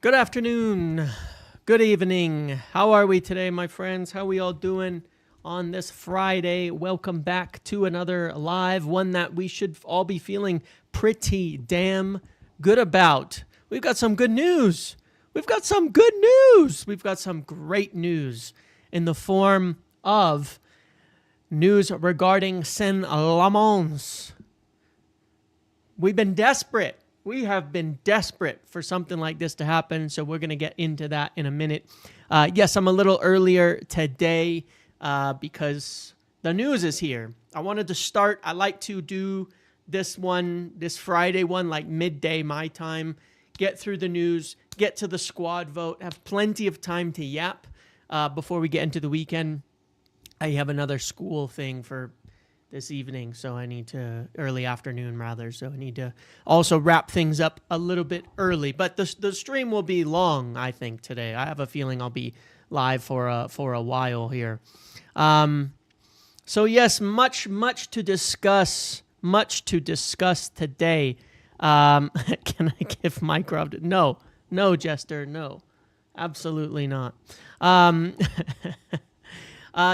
Good afternoon. Good evening. How are we today, my friends? How are we all doing on this Friday? Welcome back to another live, one that we should all be feeling pretty damn good about. We've got some good news. We've got some good news. We've got some great news in the form of news regarding Lammens. We've been desperate. We have been desperate for something like this to happen, so we're going to get into that in a minute. Yes, I'm a little earlier today because the news is here. I wanted to start. I like to do this Friday one, like midday my time, get through the news, get to the squad vote, have plenty of time to yap before we get into the weekend. I have another school thing for this evening, so I need to, early afternoon rather, so I need to also wrap things up a little bit early. But the stream will be long, I think, today. I have a feeling I'll be live for a while here. So yes, much to discuss today. Can I give Minecraft? No, Jester, no, absolutely not.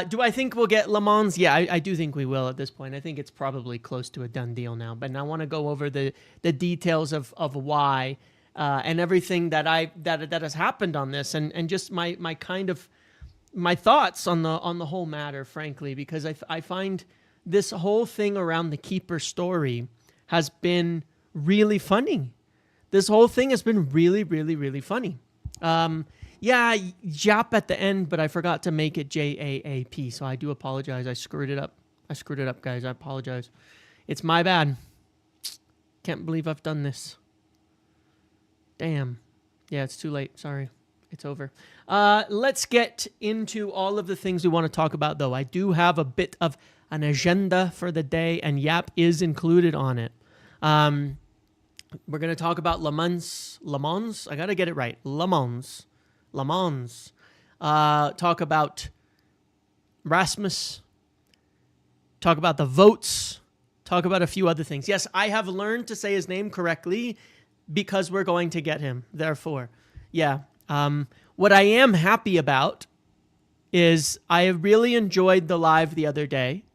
Do I think we'll get Lammens? Yeah, I do think we will at this point. I think it's probably close to a done deal now. But I want to go over the details of why and everything that has happened on this, and just my thoughts on the whole matter, frankly, because I find this whole thing around the keeper story has been really funny. This whole thing has been really funny. Yeah, Jap at the end, but I forgot to make it Jaap, so I do apologize. I screwed it up, guys. I apologize. It's my bad. Can't believe I've done this. Damn. Yeah, it's too late. Sorry. It's over. Let's get into all of the things we want to talk about, though. I do have a bit of an agenda for the day, and Yap is included on it. We're going to talk about Lammens. I got to get it right. Lammens. Talk about Rasmus. Talk about the votes. Talk about a few other things. Yes, I have learned to say his name correctly because we're going to get him. Therefore, yeah. What I am happy about is I really enjoyed the live the other day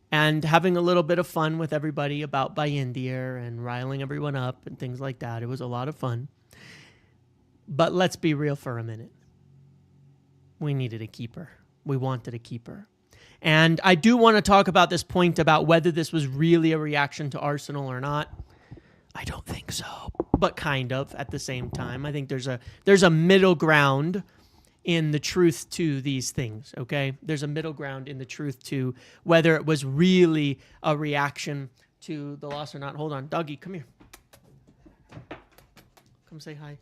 and having a little bit of fun with everybody about Bayindir and riling everyone up and things like that. It was a lot of fun. But let's be real for a minute. We needed a keeper. We wanted a keeper. And I do want to talk about this point about whether this was really a reaction to Arsenal or not. I don't think so, but kind of at the same time. I think there's a middle ground in the truth to these things, okay? There's a middle ground in the truth to whether it was really a reaction to the loss or not. Hold on, doggy, come here. Come say hi.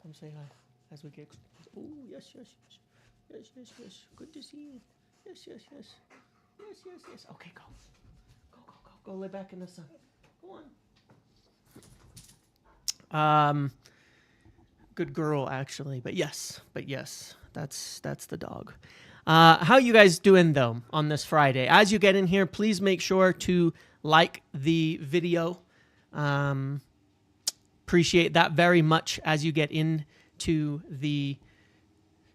Come say hi as we get. Oh, yes. Good to see you. Yes. Okay, go lay back in the sun. Go on. Good girl, actually. But yes, that's the dog. How you guys doing though on this Friday? As you get in here, please make sure to like the video. Appreciate that very much as you get into the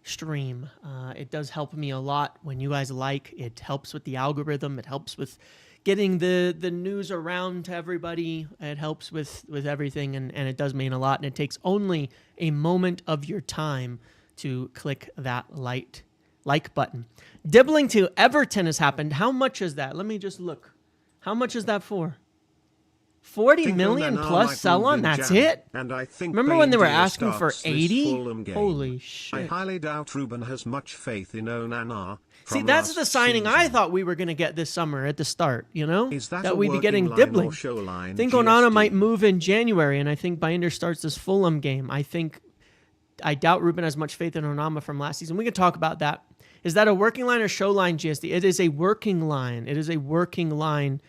stream. It does help me a lot when you guys like. It helps with the algorithm. It helps with getting the news around to everybody. It helps with everything, and it does mean a lot. And it takes only a moment of your time to click that like button. Dibbling to Everton has happened. How much is that? Let me just look. How much is that for? 40 million plus sell on, that's it? And I think remember when they were asking for 80? Holy shit. I highly doubt Ruben has much faith in Onana. See, that's the signing I thought we were going to get this summer at the start, you know? That we'd be getting Dibbling. I think Onana might move in January, and I think Bayindir starts this Fulham game. I doubt Ruben has much faith in Onana from last season. We can talk about that. Is that a working line or show line, GSD? It is a working line. It is a working line.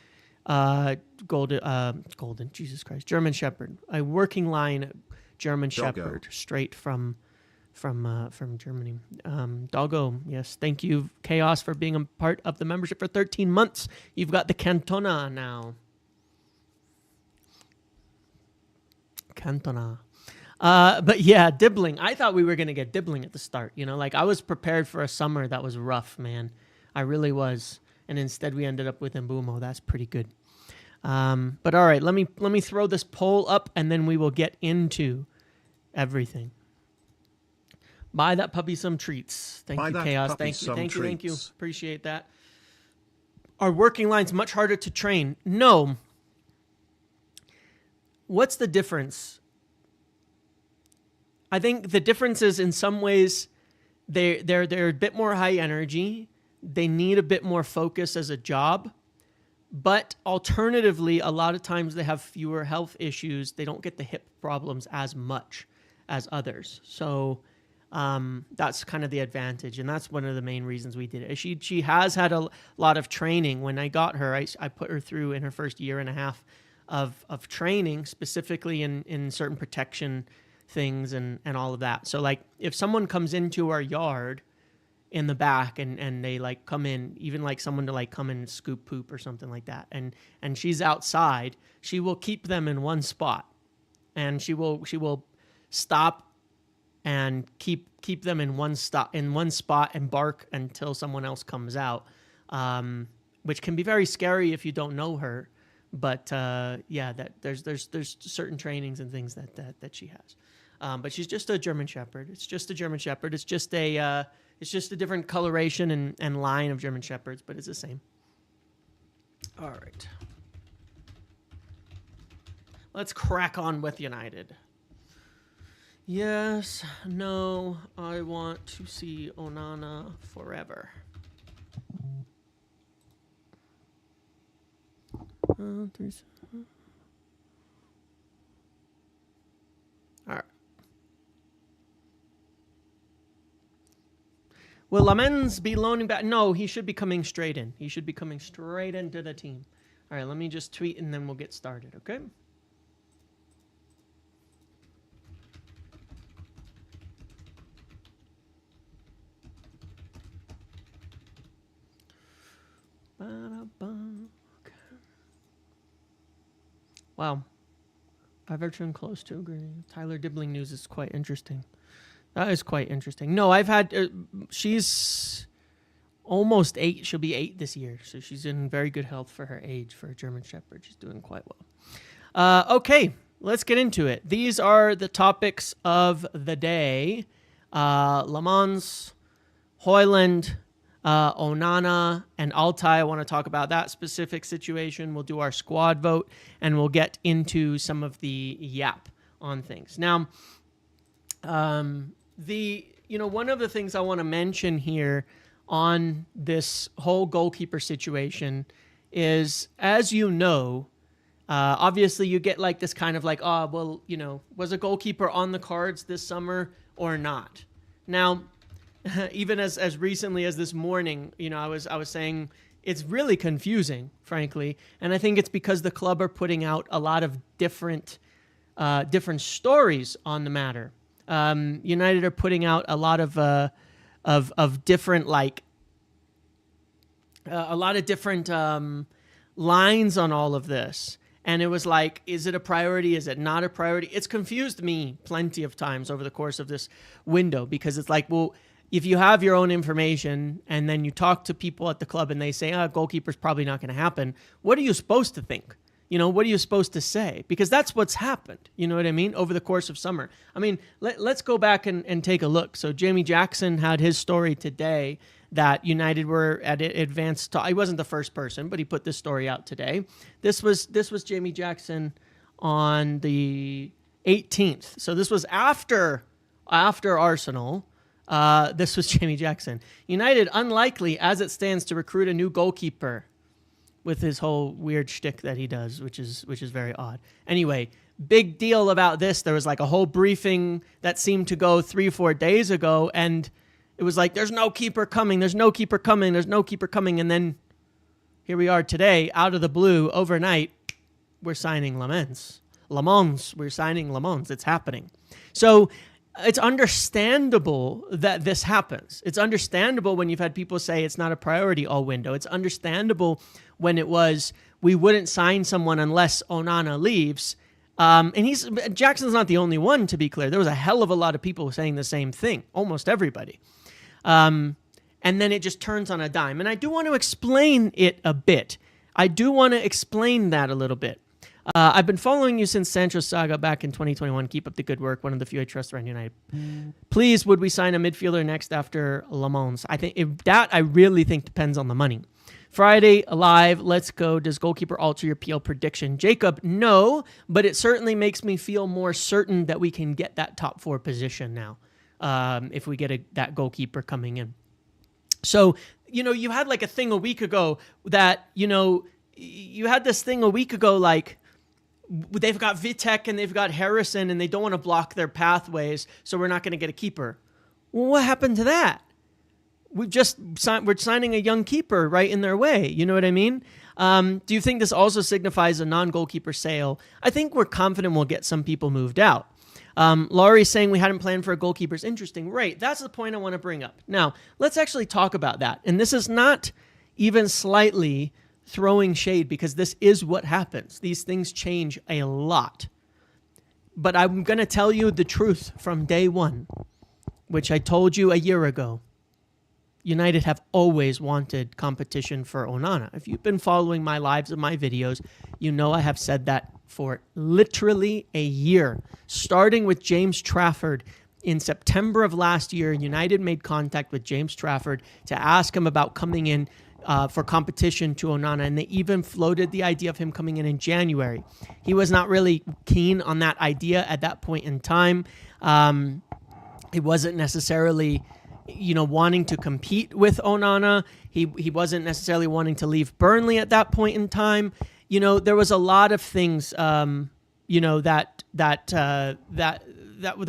Golden, Jesus Christ, German Shepherd, a working line German Shepherd, straight from Germany. Doggo, yes, thank you, Chaos, for being a part of the membership for 13 months. You've got the Cantona now. But yeah, Dibbling. I thought we were going to get Dibbling at the start. Like I was prepared for a summer that was rough, man. I really was. And instead we ended up with Mbumo. That's pretty good. But all right, let me throw this poll up and then we will get into everything. Buy that puppy some treats. Thank you, Chaos. Thank you. Appreciate that. Are working lines much harder to train? No. What's the difference? I think the difference is in some ways they're a bit more high energy. They need a bit more focus as a job. But alternatively, a lot of times they have fewer health issues. They don't get the hip problems as much as others. So that's kind of the advantage. And that's one of the main reasons we did it. She has had a lot of training. When I got her, I put her through in her first year and a half of training, specifically in certain protection things and all of that. So like if someone comes into our yard in the back and they like come in, even like someone to like come in and scoop poop or something like that, and she's outside, she will keep them in one spot, and she will stop and keep them in one spot and bark until someone else comes out, which can be very scary if you don't know her. But yeah, that there's certain trainings and things that she has. But she's just a German Shepherd. It's just a German Shepherd. It's just a different coloration and line of German Shepherds, but it's the same. All right. Let's crack on with United. Yes, no, I want to see Onana forever. All right. Will Lammens be loaning back? No, he should be coming straight in. He should be coming straight into the team. All right, let me just tweet and then we'll get started, okay? Wow. Everton close to agreeing. Tyler Dibbling news is quite interesting. That is quite interesting. No, I've had... she's almost 8. She'll be 8 this year. So she's in very good health for her age, for a German Shepherd. She's doing quite well. Okay, let's get into it. These are the topics of the day. Lammens, Højlund, Onana, and Altai. I want to talk about that specific situation. We'll do our squad vote, and we'll get into some of the yap on things. Now, one of the things I want to mention here on this whole goalkeeper situation is, as you know, obviously you get like this kind of like, oh, well, was a goalkeeper on the cards this summer or not? Now, even as recently as this morning, I was saying it's really confusing, frankly, and I think it's because the club are putting out a lot of different stories on the matter. United are putting out a lot of different lines on all of this. And it was like, is it a priority? Is it not a priority? It's confused me plenty of times over the course of this window, because it's like, well, if you have your own information and then you talk to people at the club and they say, goalkeeper's probably not going to happen, what are you supposed to think? What are you supposed to say? Because that's what's happened, you know what I mean, over the course of summer. I mean, let's go back and take a look. So Jamie Jackson had his story today that United were at advanced. He wasn't the first person, but he put this story out today. This was Jamie Jackson on the 18th. So this was after Arsenal. This was Jamie Jackson. United unlikely as it stands to recruit a new goalkeeper, with his whole weird shtick that he does, which is very odd. Anyway, big deal about this. There was like a whole briefing that seemed to go 3-4 days ago, and it was like, there's no keeper coming, there's no keeper coming, there's no keeper coming. And then here we are today, out of the blue, overnight, we're signing Lammens. We're signing Lammens. It's happening. So it's understandable that this happens. It's understandable when you've had people say it's not a priority all window. It's understandable when it was, we wouldn't sign someone unless Onana leaves. And Jackson's not the only one, to be clear. There was a hell of a lot of people saying the same thing, almost everybody. And then it just turns on a dime. And I do want to explain it a bit. I do want to explain that a little bit. I've been following you since Sancho's saga back in 2021. Keep up the good work. One of the few I trust around United. Please, would we sign a midfielder next after Lammens? I really think depends on the money. Friday, alive, let's go. Does goalkeeper alter your PL prediction? Jacob, no, but it certainly makes me feel more certain that we can get that top 4 position now if we get that goalkeeper coming in. So, you had like a thing a week ago that, you had this thing a week ago like, they've got Vitek and they've got Harrison and they don't want to block their pathways, so we're not going to get a keeper. Well, what happened to that? We're signing a young keeper right in their way. You know what I mean? Do you think this also signifies a non-goalkeeper sale? I think we're confident we'll get some people moved out. Laurie saying we hadn't planned for a goalkeeper is interesting. Right. That's the point I want to bring up. Now, let's actually talk about that. And this is not even slightly throwing shade because this is what happens. These things change a lot. But I'm going to tell you the truth from day one, which I told you a year ago. United have always wanted competition for Onana. If you've been following my lives and my videos, you know I have said that for literally a year. Starting with James Trafford in September of last year, United made contact with James Trafford to ask him about coming in for competition to Onana, and they even floated the idea of him coming in January. He was not really keen on that idea at that point in time. It wasn't necessarily wanting to compete with Onana. He wasn't necessarily wanting to leave Burnley at that point in time. There was a lot of things, that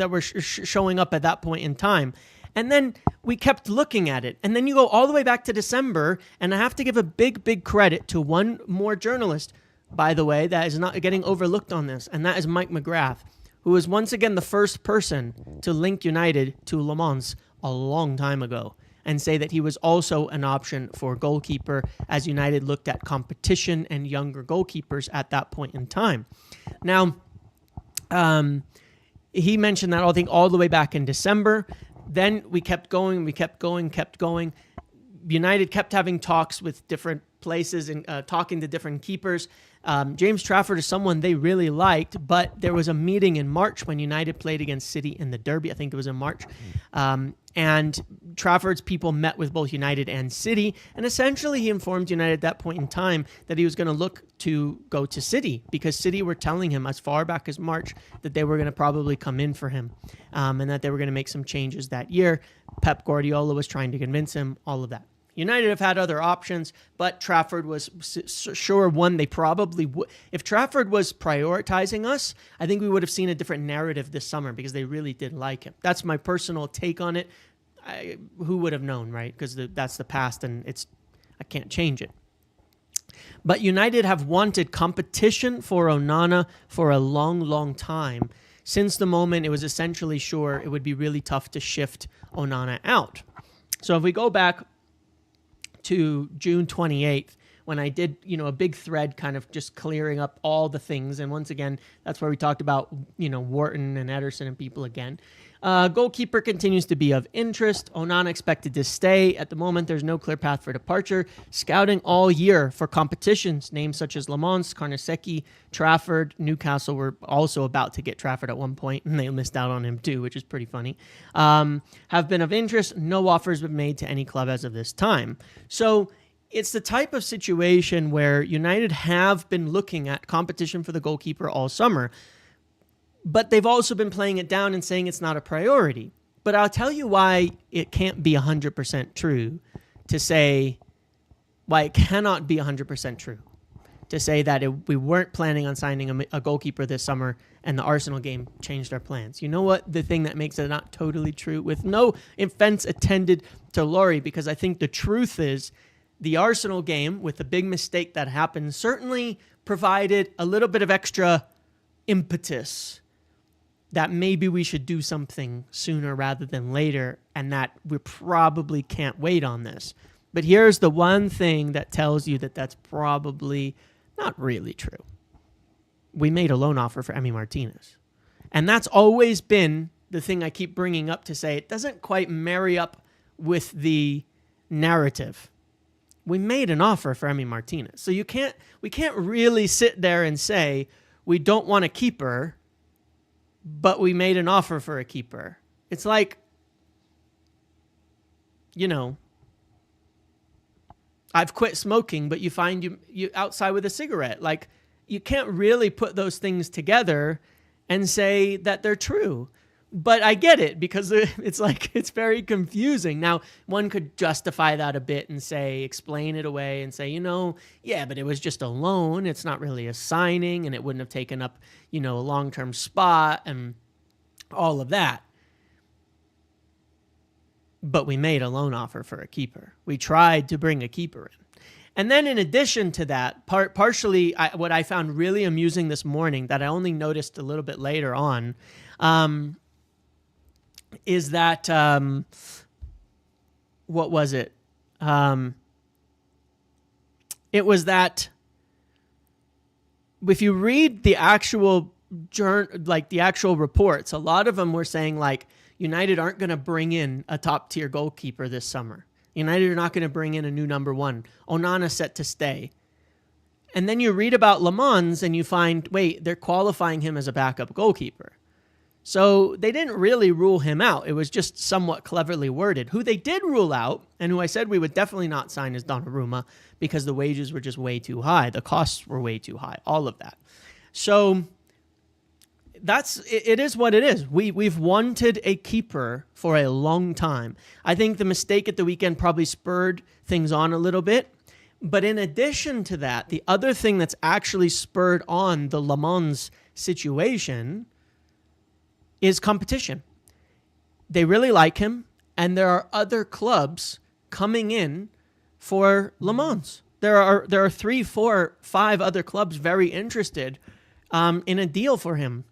were showing up at that point in time. And then we kept looking at it. And then you go all the way back to December, and I have to give a big credit to one more journalist, by the way, that is not getting overlooked on this, and that is Mike McGrath, who was once again the first person to link United to Lammens a long time ago and say that he was also an option for goalkeeper as United looked at competition and younger goalkeepers at that point in time. Now, he mentioned that I think all the way back in December. Then we kept going. United kept having talks with different places and talking to different keepers. James Trafford is someone they really liked, but there was a meeting in March when United played against City in the Derby. I think it was in March. And Trafford's people met with both United and City, and essentially he informed United at that point in time that he was going to look to go to City because City were telling him as far back as March that they were going to probably come in for him and that they were going to make some changes that year. Pep Guardiola was trying to convince him, all of that. United have had other options, but Trafford was sure one they probably would. If Trafford was prioritizing us, I think we would have seen a different narrative this summer because they really did like him. That's my personal take on it. Who would have known, right? Because that's the past and I can't change it. But United have wanted competition for Onana for a long time, since the moment it was essentially sure it would be really tough to shift Onana out. So if we go back to June 28th, when I did, a big thread kind of just clearing up all the things. And once again, that's where we talked about, Wharton and Ederson and people again. Goalkeeper continues to be of interest. Onana expected to stay. At the moment, there's no clear path for departure. Scouting all year for competitions. Names such as Lammens, Carnesecchi, Trafford, Newcastle were also about to get Trafford at one point, and they missed out on him too, which is pretty funny. Have been of interest. No offers been made to any club as of this time. So it's the type of situation where United have been looking at competition for the goalkeeper all summer, but they've also been playing it down and saying it's not a priority. But I'll tell you why it can't be 100% true to say, why it cannot be 100% true to say that we weren't planning on signing a goalkeeper this summer and the Arsenal game changed our plans. You know what? The thing that makes it not totally true, with no offense intended to Laurie, because I think the truth is the Arsenal game, with the big mistake that happened, certainly provided a little bit of extra impetus that maybe we should do something sooner rather than later, and that we probably can't wait on this. But here's the one thing that tells you that that's probably not really true. we made a loan offer for Emi Martinez. And that's always been the thing I keep bringing up to say it doesn't quite marry up with the narrative. We made an offer for Emi Martinez. So we can't really sit there and say we don't want a keeper, but we made an offer for a keeper. It's like, I've quit smoking, but you find you outside with a cigarette. Like, you can't really put those things together and say that they're true. But I get it, because it's very confusing. Now, one could justify that a bit and explain it away and say, yeah, but it was just a loan. It's not really a signing, and it wouldn't have taken up, a long-term spot and all of that. But we made a loan offer for a keeper. We tried to bring a keeper in. And then in addition to that, partially what I found really amusing this morning that I only noticed a little bit later on is that, what was it? It was that if you read the actual reports, a lot of them were saying United aren't going to bring in a top tier goalkeeper this summer. United are not going to bring in a new number one. Onana set to stay. And then you read about Lammens and you find, wait, they're qualifying him as a backup goalkeeper. So they didn't really rule him out. It was just somewhat cleverly worded. Who they did rule out, and who I said we would definitely not sign, is Donnarumma, because the wages were just way too high. The costs were way too high. All of that. So it is what it is. We've wanted a keeper for a long time. I think the mistake at the weekend probably spurred things on a little bit. But in addition to that, the other thing that's actually spurred on the Lammens situation is competition. They really like him, and there are other clubs coming in for Lammens. There are 3, 4, 5 other clubs very interested in a deal for him.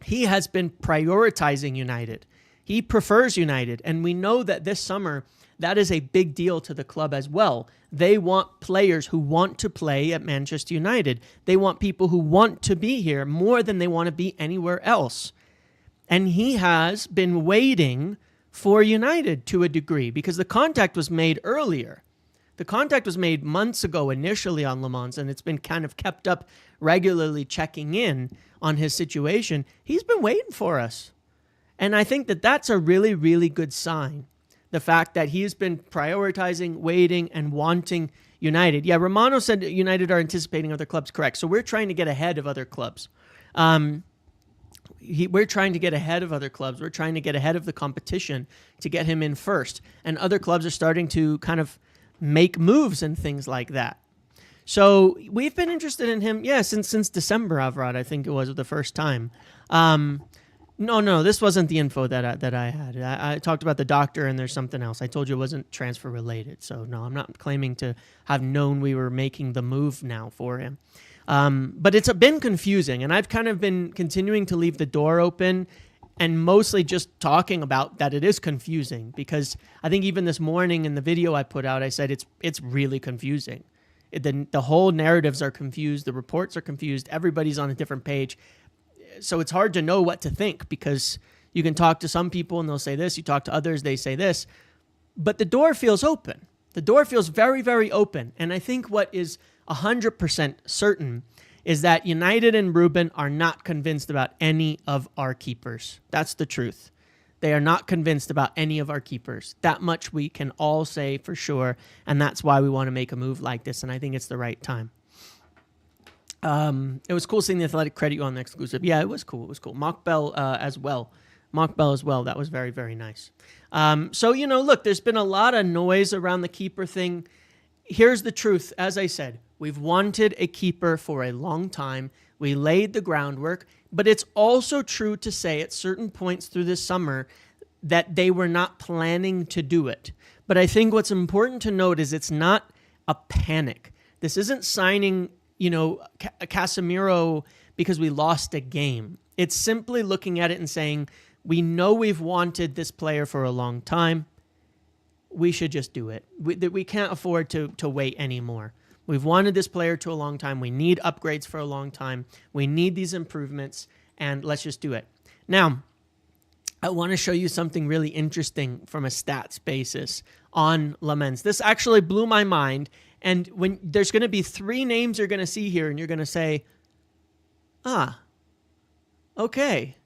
He has been prioritizing United. He prefers United, and we know that this summer that is a big deal to the club as well. They want players who want to play at Manchester United. They want people who want to be here more than they want to be anywhere else. And he has been waiting for United to a degree because the contact was made earlier. The contact was made months ago initially on Lammens, and it's been kind of kept up regularly checking in on his situation. He's been waiting for us. And I think that that's a really, really good sign. The fact that he's been prioritizing, waiting, and wanting United. Yeah, Romano said United are anticipating other clubs. Correct. So we're trying to get ahead of other clubs. We're trying to get ahead of other clubs. We're trying to get ahead of the competition to get him in first. And other clubs are starting to kind of make moves and things like that. So we've been interested in him, since December, Avrad, I think it was the first time. No, this wasn't the info that I had. I talked about the doctor, and there's something else. I told you it wasn't transfer related. So no, I'm not claiming to have known we were making the move now for him. But it's been confusing, and I've kind of been continuing to leave the door open and mostly just talking about that it is confusing, because I think even this morning in the video I put out, I said it's really confusing. The whole narratives are confused. The reports are confused. Everybody's on a different page. So it's hard to know what to think, because you can talk to some people and they'll say this. You talk to others, they say this. But the door feels open. The door feels very, very open. And I think what is 100% certain is that United and Ruben are not convinced about any of our keepers. That's the truth. They are not convinced about any of our keepers. That much we can all say for sure, and that's why we want to make a move like this, and I think it's the right time. It was cool seeing the Athletic credit you on the exclusive. Yeah, it was cool. Mock Bell as well. That was very, very nice. So, look, there's been a lot of noise around the keeper thing. Here's the truth. As I said, we've wanted a keeper for a long time. We laid the groundwork, but it's also true to say at certain points through this summer that they were not planning to do it. But I think what's important to note is it's not a panic. This isn't signing, Casemiro because we lost a game. It's simply looking at it and saying, we know we've wanted this player for a long time. We should just do it. We can't afford to wait anymore. We've wanted this player to a long time. We need upgrades for a long time. We need these improvements, and let's just do it. Now, I want to show you something really interesting from a stats basis on Lammens. This actually blew my mind, and when there's going to be 3 names you're going to see here, and you're going to say, okay,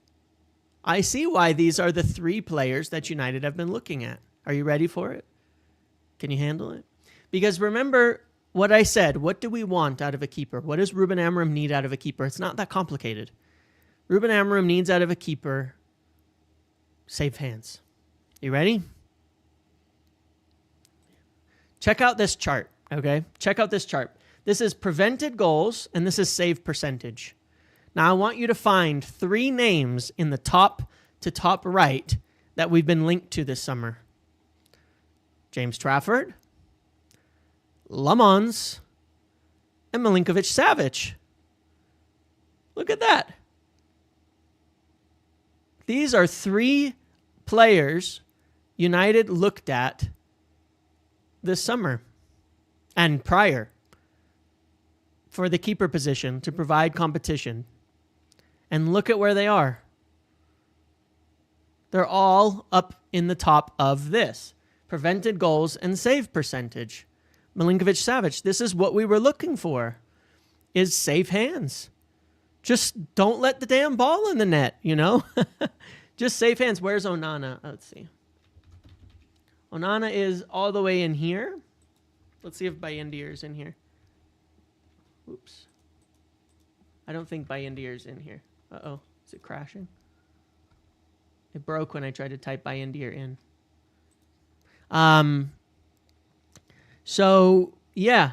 I see why these are the 3 players that United have been looking at. Are you ready for it? Can you handle it? Because remember what I said. What do we want out of a keeper? What does Ruben Amorim need out of a keeper? It's not that complicated. Ruben Amorim needs out of a keeper safe hands. You ready? Check out this chart, okay? Check out this chart. This is prevented goals, and this is save percentage. Now, I want you to find 3 names in the top to top right that we've been linked to this summer. James Trafford, Lammens, and Milinkovic-Savic. Look at that. These are 3 players United looked at this summer and prior for the keeper position to provide competition. And look at where they are. They're all up in the top of this. Prevented goals and save percentage. Milinkovic-Savic, this is what we were looking for, is safe hands. Just don't let the damn ball in the net, you know? Just safe hands. Where's Onana? Let's see. Onana is all the way in here. Let's see if Bayindir is in here. Oops. I don't think Bayindir is in here. Uh-oh. Is it crashing? It broke when I tried to type Bayindir in. So, yeah.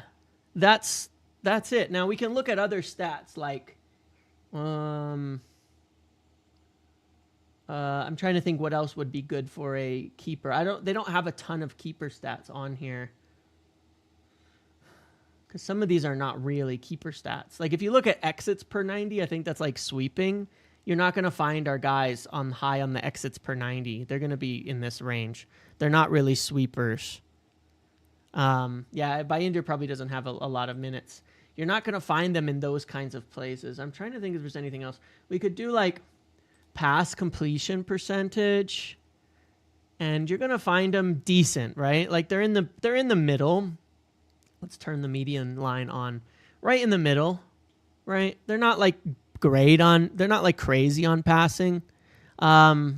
That's it. Now, we can look at other stats like... I'm trying to think what else would be good for a keeper. They don't have a ton of keeper stats on here. Because some of these are not really keeper stats. Like if you look at exits per 90, I think that's like sweeping. You're not going to find our guys on high on the exits per 90. They're going to be in this range. They're not really sweepers. Yeah, Bayindir probably doesn't have a lot of minutes. You're not going to find them in those kinds of places. I'm trying to think if there's anything else. We could do like pass completion percentage, and you're going to find them decent, right? Like they're in the middle. Let's turn the median line on. Right in the middle, right? They're not like great on, they're not like crazy on passing. But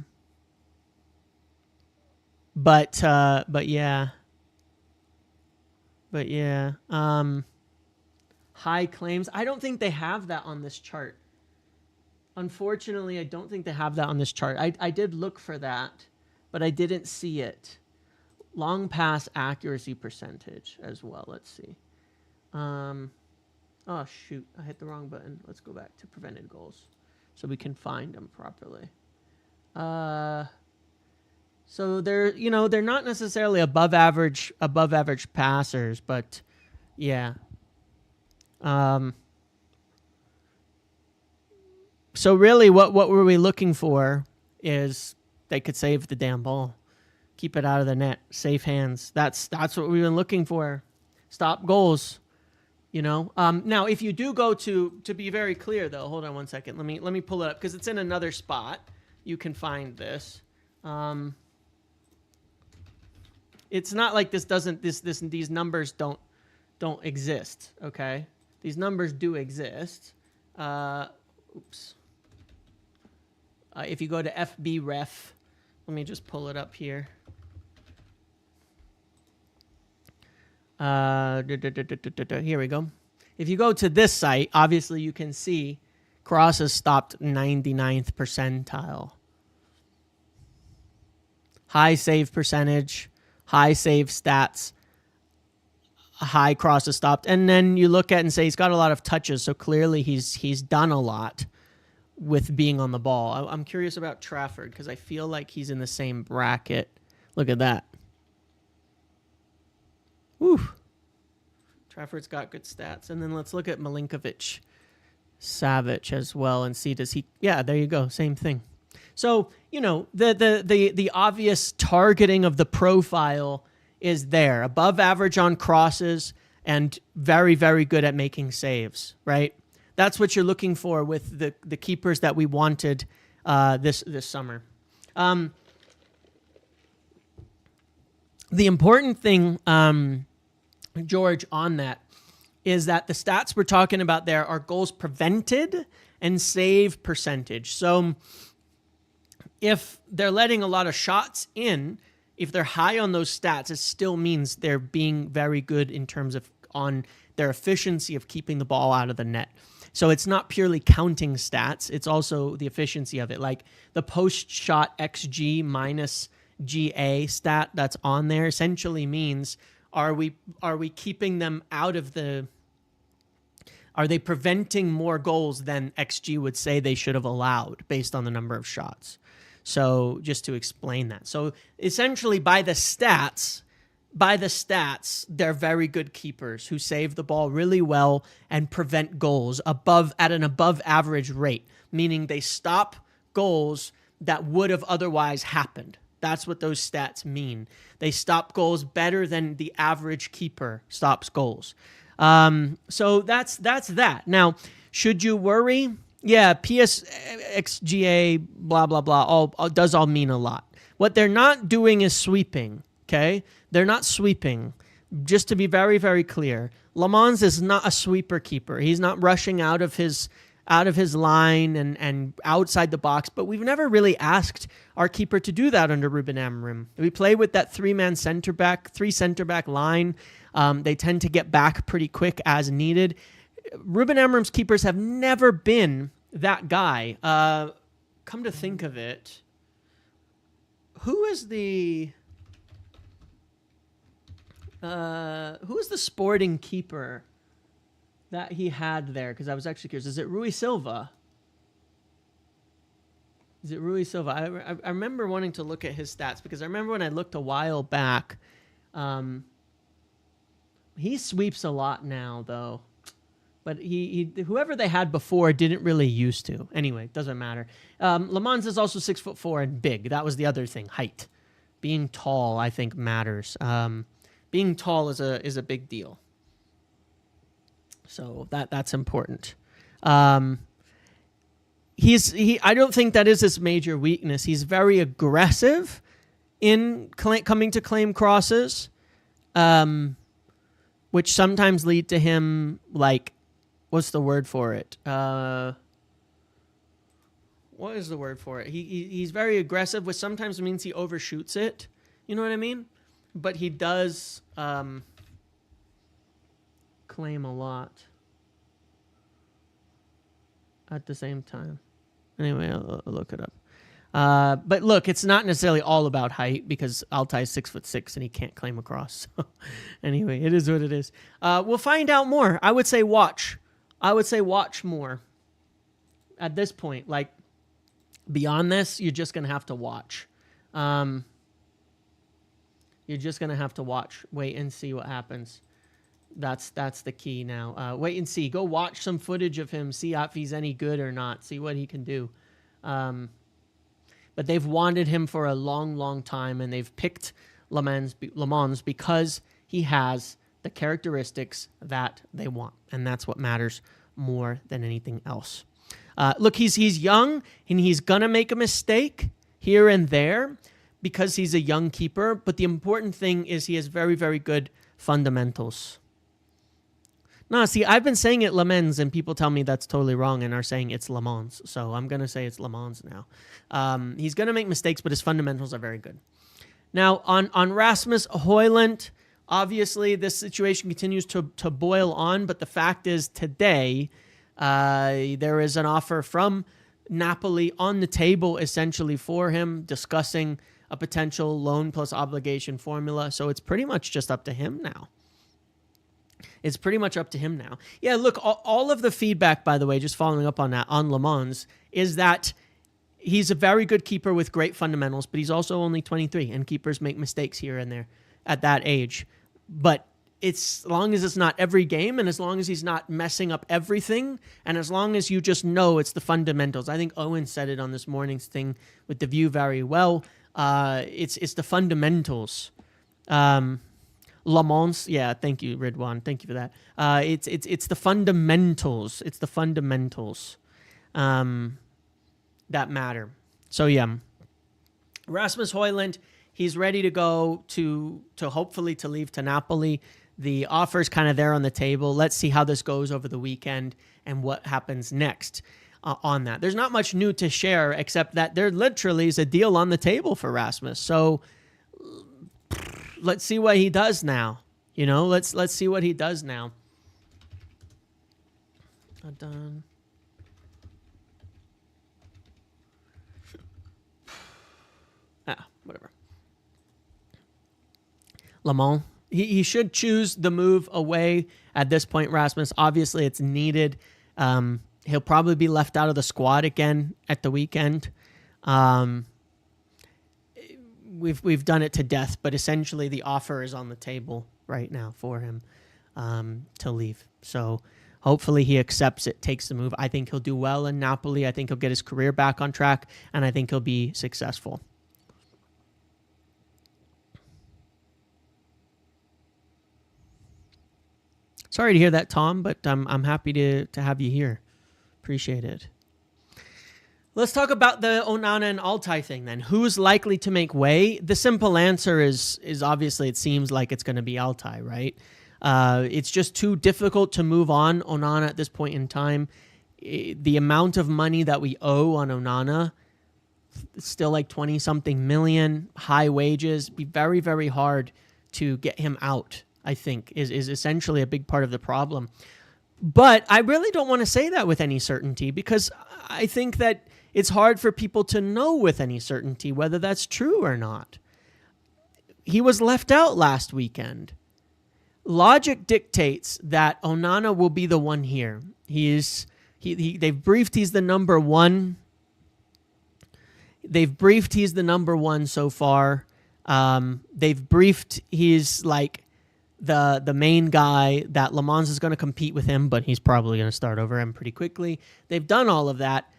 yeah. High claims. I don't think they have that on this chart. Unfortunately, I don't think they have that on this chart. I did look for that, but I didn't see it. Long pass accuracy percentage as well. Let's see. Oh, shoot. I hit the wrong button. Let's go back to prevented goals so we can find them properly. So they're not necessarily above average passers, but yeah. So really what were we looking for is they could save the damn ball. Keep it out of the net. Safe hands. That's what we've been looking for. Stop goals. You know. Now, if you do go to be very clear, though, hold on one second. Let me pull it up because it's in another spot. You can find this. It's not like these numbers don't exist. Okay, these numbers do exist. Oops. If you go to FBref, let me just pull it up here. Here we go. If you go to this site, obviously you can see crosses stopped 99th percentile. High save percentage, high save stats, high crosses stopped. And then you look at it and say he's got a lot of touches, so clearly he's done a lot with being on the ball. I'm curious about Trafford because I feel like he's in the same bracket. Look at that. Woo. Trafford's got good stats. And then let's look at Milinkovic-Savic as well and see does he... Yeah, there you go. Same thing. So, the obvious targeting of the profile is there. Above average on crosses and very, very good at making saves, right? That's what you're looking for with the keepers that we wanted this summer. The important thing, George, on that is that the stats we're talking about there are goals prevented and save percentage. So if they're letting a lot of shots in, if they're high on those stats, it still means they're being very good in terms of on their efficiency of keeping the ball out of the net. So it's not purely counting stats. It's also the efficiency of it. Like the post-shot XG minus GA stat that's on there essentially means are we keeping them out of the... Are they preventing more goals than XG would say they should have allowed based on the number of shots? So just to explain that. So essentially by the stats, they're very good keepers who save the ball really well and prevent goals at an above average rate, meaning they stop goals that would have otherwise happened. That's what those stats mean. They stop goals better than the average keeper stops goals. So that's that. Now, should you worry? Yeah, PSXGA, blah, blah, blah, all does all mean a lot. What they're not doing is sweeping, okay? They're not sweeping. Just to be very, very clear, Lammens is not a sweeper keeper. He's not rushing out of his line and outside the box, but we've never really asked our keeper to do that under Ruben Amorim. We play with that three center back line. They tend to get back pretty quick as needed. Ruben Amorim's keepers have never been that guy. Come to think of it, who is the Sporting keeper that he had there? Because I was actually curious. Is it Rui Silva? I remember wanting to look at his stats because I remember when I looked a while back, he sweeps a lot now though. But he whoever they had before didn't really used to. Anyway, doesn't matter. Lammens is also 6'4" and big. That was the other thing, height. Being tall, I think, matters. Being tall is a big deal. So that's important. I don't think that is his major weakness. He's very aggressive in coming to claim crosses, which sometimes lead to him like. What's the word for it? What is the word for it? He's very aggressive, which sometimes means he overshoots it. You know what I mean? But he does claim a lot at the same time. Anyway, I'll look it up. But look, it's not necessarily all about height because Altai's 6'6" and he can't claim across. So anyway, it is what it is. We'll find out more. I would say watch more at this point. Like beyond this, you're just going to have to watch. You're just going to have to watch, wait and see what happens. That's the key now. Wait and see, go watch some footage of him, see if he's any good or not, see what he can do. But they've wanted him for a long, long time, and they've picked Lammens because he has the characteristics that they want, and that's what matters more than anything else. Look, he's young, and he's going to make a mistake here and there because he's a young keeper, but the important thing is he has very, very good fundamentals. No, see, I've been saying it Lammens, and people tell me that's totally wrong and are saying it's Lammens, so I'm going to say it's Lammens now. He's going to make mistakes, but his fundamentals are very good. Now, on Rasmus Højlund, obviously, this situation continues to boil on, but the fact is today there is an offer from Napoli on the table essentially for him, discussing a potential loan plus obligation formula. So it's pretty much just up to him now. Yeah, look, all of the feedback, by the way, just following up on that, on Lammens, is that he's a very good keeper with great fundamentals, but he's also only 23, and keepers make mistakes here and there at that age. But as long as it's not every game, and as long as he's not messing up everything, and as long as you just know it's the fundamentals. I think Owen said it on this morning's thing with The View very well. It's the fundamentals. Lammens, yeah, thank you, Ridwan. Thank you for that. It's the fundamentals. It's the fundamentals that matter. So yeah, Rasmus Højlund, he's ready to go to hopefully to leave to Napoli. The offer's kind of there on the table. Let's see how this goes over the weekend and what happens next on that. There's not much new to share except that there literally is a deal on the table for Rasmus. So let's see what he does now. Let's see what he does now. Done. Whatever. Lammens, he should choose the move away at this point, Rasmus. Obviously, it's needed. He'll probably be left out of the squad again at the weekend. We've done it to death, but essentially the offer is on the table right now for him to leave. So hopefully he accepts it, takes the move. I think he'll do well in Napoli. I think he'll get his career back on track, and I think he'll be successful. Sorry to hear that, Tom, but I'm happy to have you here. Appreciate it. Let's talk about the Onana and Altay thing then. Who's likely to make way? The simple answer is obviously it seems like it's going to be Altay, right? It's just too difficult to move on Onana at this point in time. The amount of money that we owe on Onana, it's still like 20-something million, high wages. Be very, very hard to get him out, I think, is essentially a big part of the problem. But I really don't want to say that with any certainty because I think that it's hard for people to know with any certainty whether that's true or not. He was left out last weekend. Logic dictates that Onana will be the one here. They've briefed he's the number one. They've briefed he's the number one so far. They've briefed he's like the main guy, that Lammens is going to compete with him, but he's probably going to start over him pretty quickly. They've done all of that.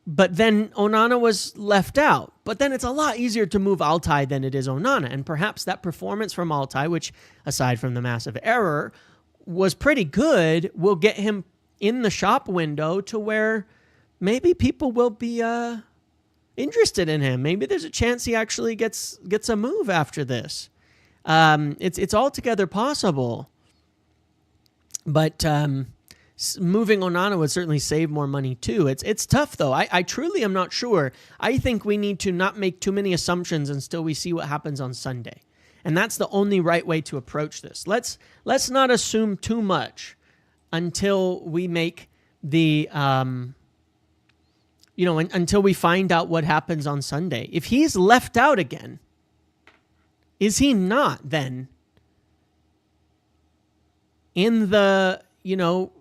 But then Onana was left out. But then it's a lot easier to move Altay than it is Onana. And perhaps that performance from Altay, which aside from the massive error, was pretty good, will get him in the shop window to where maybe people will be interested in him. Maybe there's a chance he actually gets a move after this. It's altogether possible. But moving Onana would certainly save more money too. It's tough though. I truly am not sure. I think we need to not make too many assumptions until we see what happens on Sunday. And that's the only right way to approach this. Let's not assume too much until we make the until we find out what happens on Sunday. If he's left out again, is he not then in the,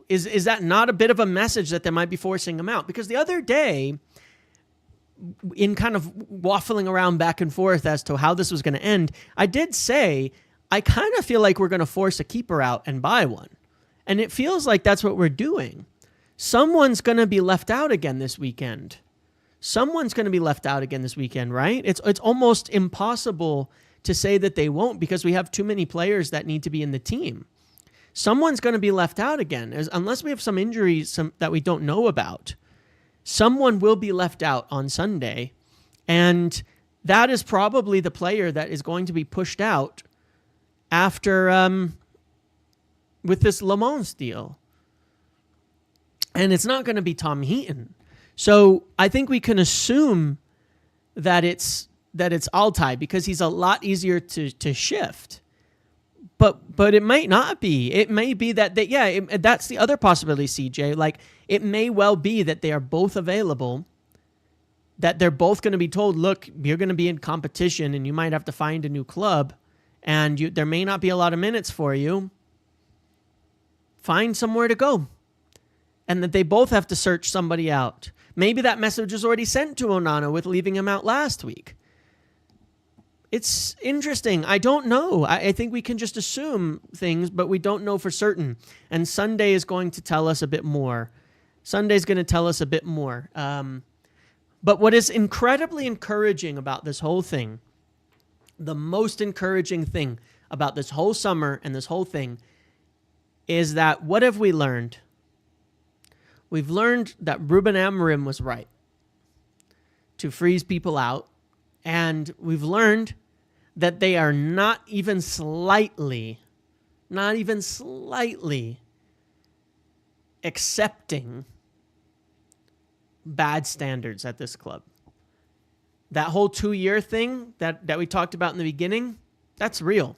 is that not a bit of a message that they might be forcing him out? Because the other day, in kind of waffling around back and forth as to how this was going to end, I did say, I kind of feel like we're going to force a keeper out and buy one. And it feels like that's what we're doing. Someone's going to be left out again this weekend. Someone's going to be left out again this weekend, right? It's almost impossible to say that they won't because we have too many players that need to be in the team. Someone's going to be left out again. Unless we have some injuries that we don't know about, someone will be left out on Sunday. And that is probably the player that is going to be pushed out after with this Lammens deal. And it's not going to be Tom Heaton. So I think we can assume that it's Altay because he's a lot easier to shift. But it might not be. It may be that that's the other possibility, CJ. Like, it may well be that they are both available, that they're both going to be told, look, you're going to be in competition and you might have to find a new club and there may not be a lot of minutes for you. Find somewhere to go. And that they both have to search somebody out. Maybe that message was already sent to Onana with leaving him out last week. It's interesting. I don't know. I think we can just assume things, but we don't know for certain. And Sunday is going to tell us a bit more. Sunday's going to tell us a bit more. But what is incredibly encouraging about this whole thing, the most encouraging thing about this whole summer and this whole thing is that what have we learned? We've learned that Ruben Amorim was right to freeze people out. And we've learned that they are not even slightly accepting bad standards at this club. That whole 2-year thing that we talked about in the beginning, that's real.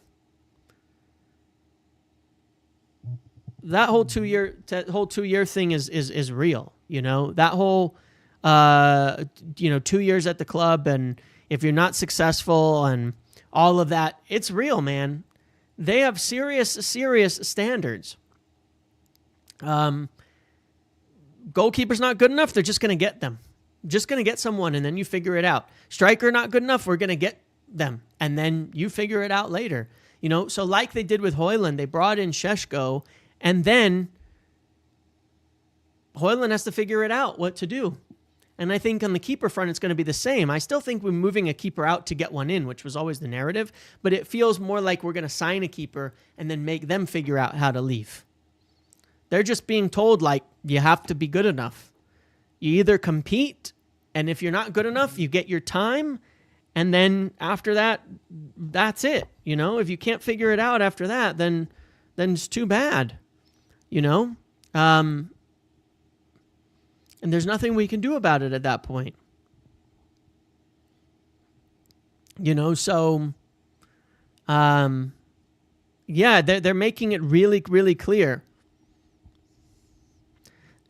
That whole 2-year thing is real. You know, that whole 2 years at the club, and if you're not successful and all of that, it's real, man. They have serious standards. Goalkeeper's not good enough, they're just going to get them. Just going to get someone, and then you figure it out. Striker not good enough, we're going to get them, and then you figure it out later. You know, so like they did with Højlund, they brought in Šeško, and then Højlund has to figure it out what to do. And I think on the keeper front, it's going to be the same. I still think we're moving a keeper out to get one in, which was always the narrative, but it feels more like we're going to sign a keeper and then make them figure out how to leave. They're just being told, like, you have to be good enough. You either compete, and if you're not good enough, you get your time, and then after that, that's it. You know, if you can't figure it out after that, then it's too bad. You know? And there's nothing we can do about it at that point. You know, so, yeah, they're making it really, really clear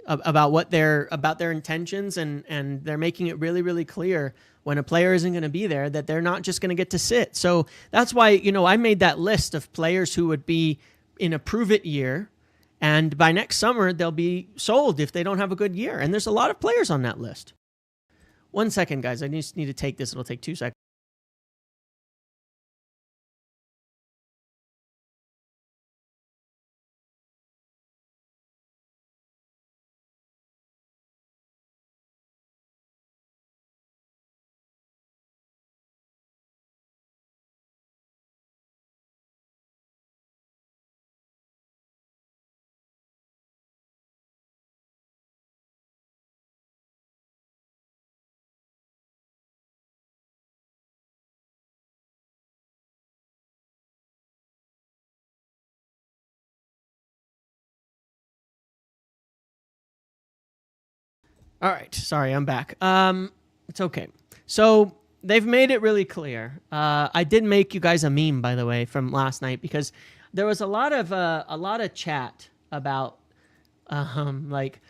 about their intentions, and they're making it really, really clear when a player isn't going to be there that they're not just going to get to sit. So that's why, you know, I made that list of players who would be in a prove-it year, and by next summer, they'll be sold if they don't have a good year. And there's a lot of players on that list. 1 second, guys. I just need to take this. It'll take 2 seconds. All right. Sorry, I'm back. It's okay. So they've made it really clear. I did make you guys a meme, by the way, from last night, because there was a lot of chat about like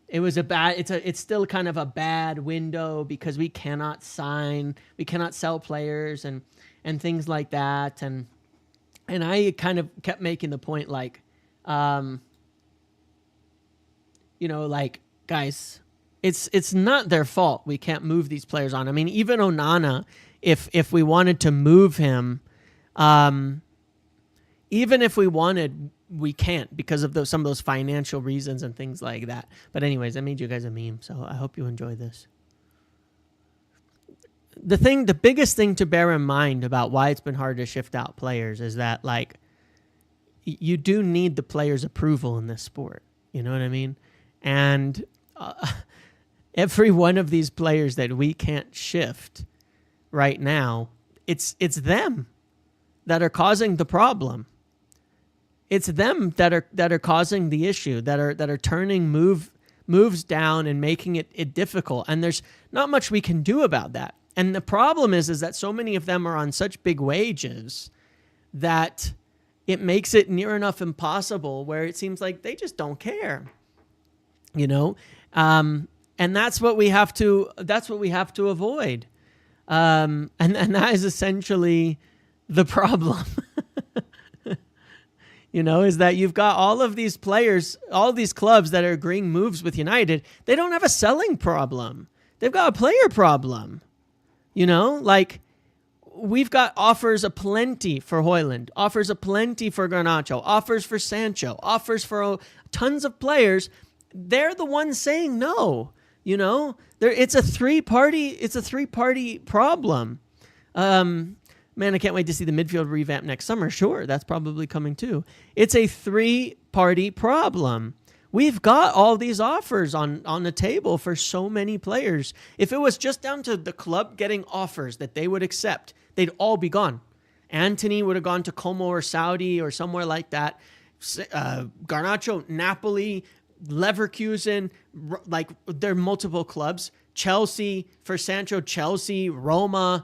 it was it's still kind of a bad window because we cannot sell players and things like that, and I kind of kept making the point, like, you know, like, guys, it's not their fault we can't move these players on. I mean, even Onana, if we wanted to move him, even if we wanted, we can't because of some of those financial reasons and things like that. But anyways, I made you guys a meme, so I hope you enjoy this. The biggest thing to bear in mind about why it's been hard to shift out players is that, like, you do need the player's approval in this sport. You know what I mean? And every one of these players that we can't shift right now, it's them that are causing the problem. It's them that are causing the issue, that are turning moves down and making it difficult. And there's not much we can do about that. And the problem is that so many of them are on such big wages that it makes it near enough impossible, where it seems like they just don't care. You know? And that's what we have to avoid. And that is essentially the problem. You know, is that you've got all of these players, all these clubs that are agreeing moves with United. They don't have a selling problem. They've got a player problem. You know, like, we've got offers aplenty for Højlund, offers aplenty for Garnacho, offers for Sancho, offers for tons of players. They're the ones saying no. You know, it's a three-party problem. Man, I can't wait to see the midfield revamp next summer. Sure, that's probably coming too. It's a three-party problem. We've got all these offers on the table for so many players. If it was just down to the club getting offers that they would accept, they'd all be gone. Antony would have gone to Como or Saudi or somewhere like that. Garnacho, Napoli, Leverkusen, like there are multiple clubs. Chelsea, for Sancho, Chelsea, Roma,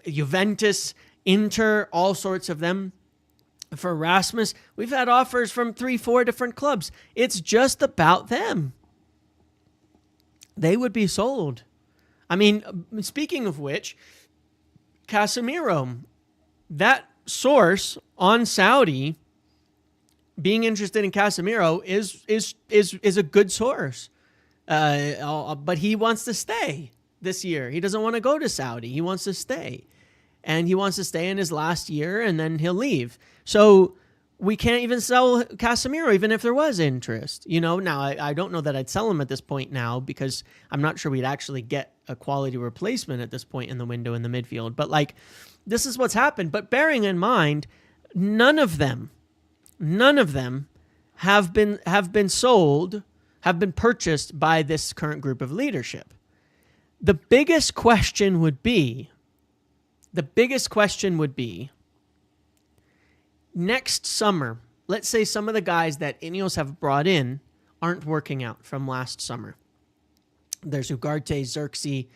Juventus, Inter, all sorts of them. For Rasmus, we've had offers from 3-4 different clubs. It's just about them. They would be sold. I mean, speaking of which, Casemiro, that source on Saudi being interested in Casemiro is a good source. But he wants to stay this year. He doesn't want to go to Saudi. He wants to stay. And he wants to stay in his last year, and then he'll leave. So we can't even sell Casemiro, even if there was interest. Now I don't know that I'd sell him at this point now, because I'm not sure we'd actually get a quality replacement at this point in the window in the midfield. But this is what's happened. But bearing in mind, none of them have been sold, have been purchased by this current group of leadership. The biggest question would be, next summer, let's say some of the guys that Ineos have brought in aren't working out from last summer. There's Ugarte, Xerxes,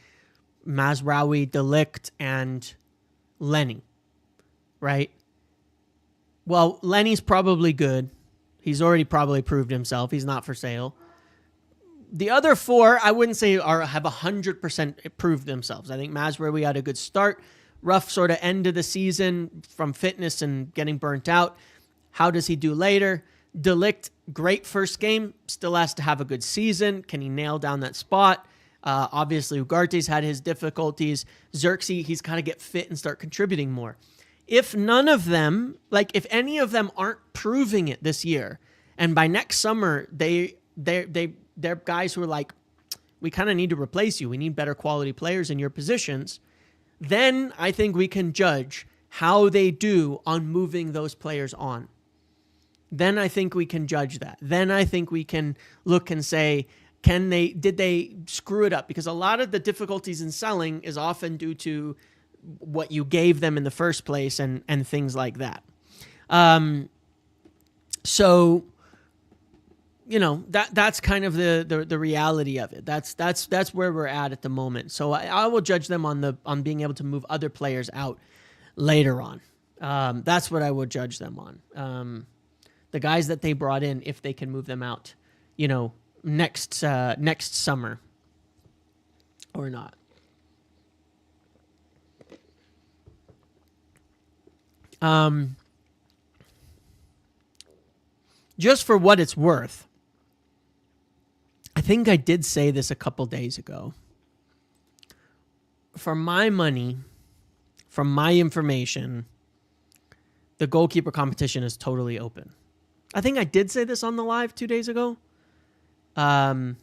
Mazraoui, De Ligt, and Lenny, right? Well, Lenny's probably good. He's already probably proved himself. He's not for sale. The other four, I wouldn't say have 100% proved themselves. I think Mazraoui had a good start. Rough sort of end of the season from fitness and getting burnt out. How does he do later? De Ligt, great first game. Still has to have a good season. Can he nail down that spot? Obviously, Ugarte's had his difficulties. Xerxes, he's got to get fit and start contributing more. If none of them, if any of them aren't proving it this year, and by next summer, they're guys who are we kind of need to replace you. We need better quality players in your positions. Then I think we can judge how they do on moving those players on. Then I think we can judge that. Then I think we can look and say, did they screw it up? Because a lot of the difficulties in selling is often due to what you gave them in the first place and things like that. So, that's kind of the reality of it. That's where we're at the moment. So I will judge them on being able to move other players out later on. That's what I would judge them on. The guys that they brought in, if they can move them out, next summer or not. Just for what it's worth, I think I did say this a couple days ago. For my money, from my information, the goalkeeper competition is totally open. I think I did say this on the live 2 days ago. I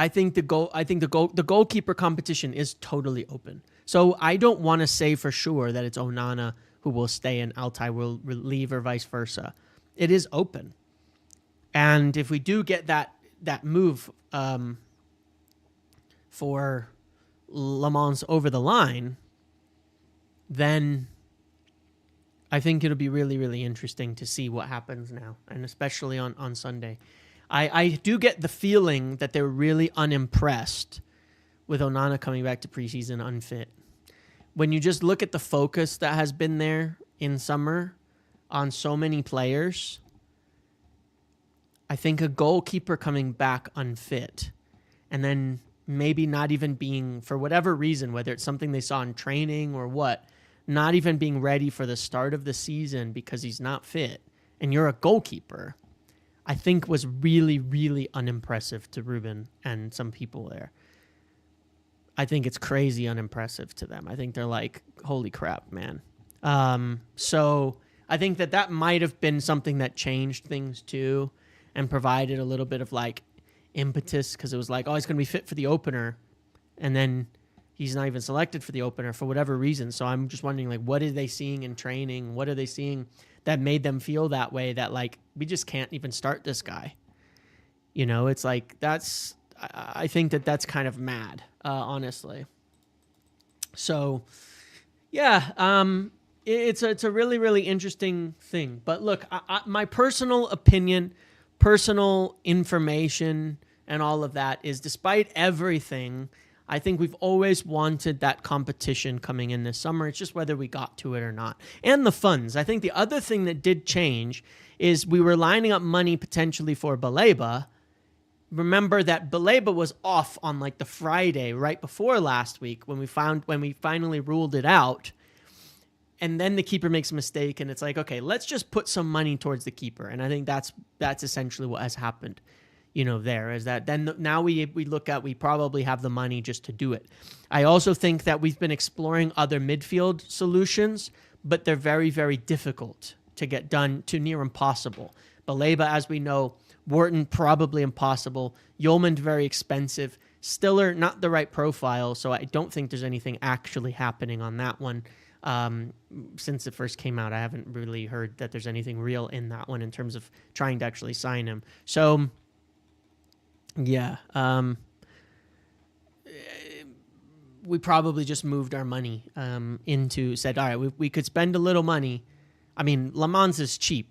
think the goalkeeper competition is totally open. So I don't want to say for sure that it's Onana who will stay and Altai will leave or vice versa. It is open. And if we do get that move for Lammens over the line, then I think it'll be really, really interesting to see what happens now, and especially on Sunday. I do get the feeling that they're really unimpressed with Onana coming back to preseason unfit. When you just look at the focus that has been there in summer on so many players, I think a goalkeeper coming back unfit and then maybe not even being, for whatever reason, whether it's something they saw in training or what, not even being ready for the start of the season because he's not fit, and you're a goalkeeper, I think was really, really unimpressive to Ruben and some people there. I think it's crazy unimpressive to them. I think they're like, holy crap, man. So I think that might have been something that changed things too and provided a little bit of impetus, because it was like, oh, he's going to be fit for the opener. And then he's not even selected for the opener for whatever reason. So I'm just wondering, like, what are they seeing in training? What are they seeing that made them feel that way, that, like, we just can't even start this guy? You know, it's like, I think that's kind of mad, honestly. So, yeah, it's a really, really interesting thing. But look, my personal opinion, personal information, and all of that is, despite everything, I think we've always wanted that competition coming in this summer. It's just whether we got to it or not. And the funds. I think the other thing that did change is we were lining up money potentially for Baleba. Remember that Baleba was off on like the Friday right before last week when we finally ruled it out. And then the keeper makes a mistake, and it's like, okay, let's just put some money towards the keeper. And I think that's essentially what has happened. You know, there is that then now we look at, we probably have the money just to do it. I also think that we've been exploring other midfield solutions, but they're very, very difficult to get done, to near impossible. Baleba, as we know, Wharton, probably impossible. Yeoman, very expensive. Stiller, not the right profile, so I don't think there's anything actually happening on that one. Since it first came out, I haven't really heard that there's anything real in that one in terms of trying to actually sign him. So, yeah, we probably just moved our money said, all right, we could spend a little money. I mean, Lammens is cheap.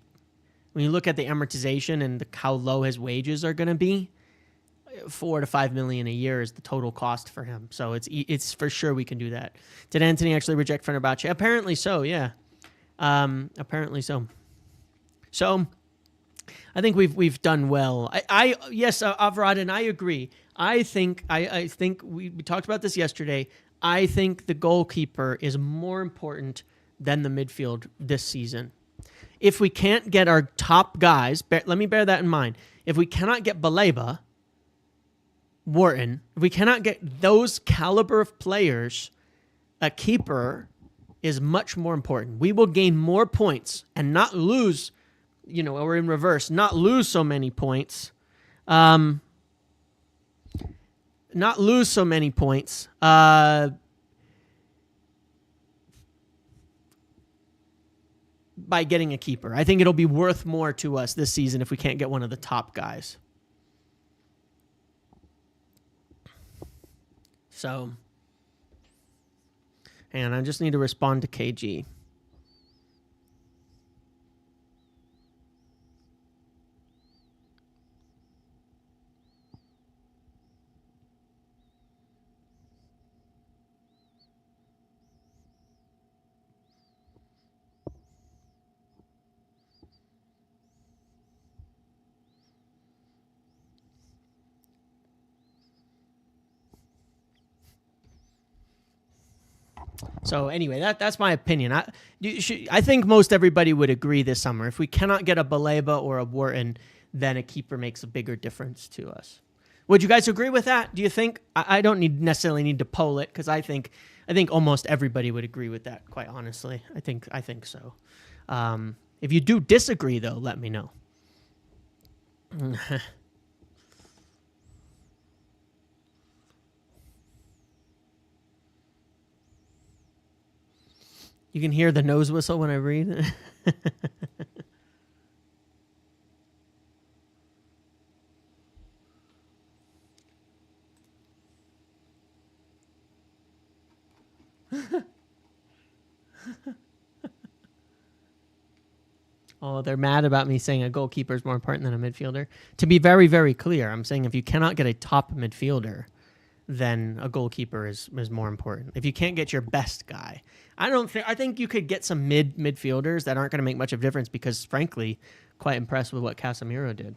When you look at the amortization and how low his wages are going to be, $4 to $5 million a year is the total cost for him. So it's for sure we can do that. Did Antony actually reject Fenerbahce? Apparently so, yeah. Apparently so. So I think we've done well. Yes, Avrad, and I agree. I think we talked about this yesterday. I think the goalkeeper is more important than the midfield this season. If we can't get our top guys, let me bear that in mind. If we cannot get Baleba, Wharton, if we cannot get those caliber of players, a keeper is much more important. We will gain more points and not lose, or in reverse, not lose so many points. By getting a keeper. I think it'll be worth more to us this season if we can't get one of the top guys. So, and I just need to respond to KG. So anyway, that's my opinion. I think most everybody would agree this summer. If we cannot get a Baleba or a Wharton, then a keeper makes a bigger difference to us. Would you guys agree with that? Do you think? I don't necessarily need to poll it, because I think almost everybody would agree with that, quite honestly. I think so. If you do disagree, though, let me know. You can hear the nose whistle when I read. Oh, they're mad about me saying a goalkeeper is more important than a midfielder. To be very, very clear, I'm saying if you cannot get a top midfielder, then a goalkeeper is more important. If you can't get your best guy, I think you could get some midfielders that aren't going to make much of a difference, because frankly, quite impressed with what Casemiro did.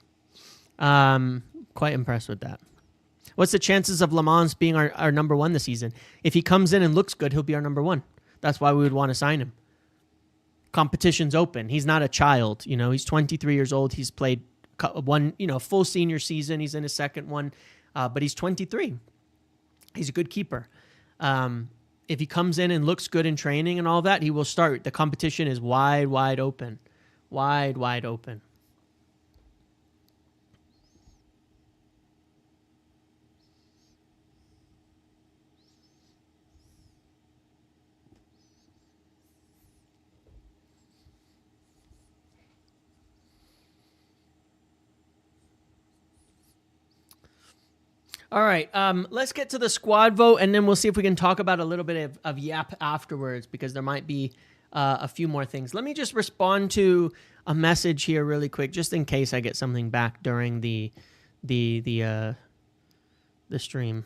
Quite impressed with that. What's the chances of Lammens being our number one this season? If he comes in and looks good, he'll be our number one. That's why we would want to sign him. Competition's open. He's not a child. He's 23 years old. He's played one, full senior season. He's in his second one, but he's 23. He's a good keeper. If he comes in and looks good in training and all that, he will start. The competition is wide, wide open. Wide, wide open. All right, let's get to the squad vote, and then we'll see if we can talk about a little bit of Yap afterwards, because there might be a few more things. Let me just respond to a message here really quick, just in case I get something back during the stream.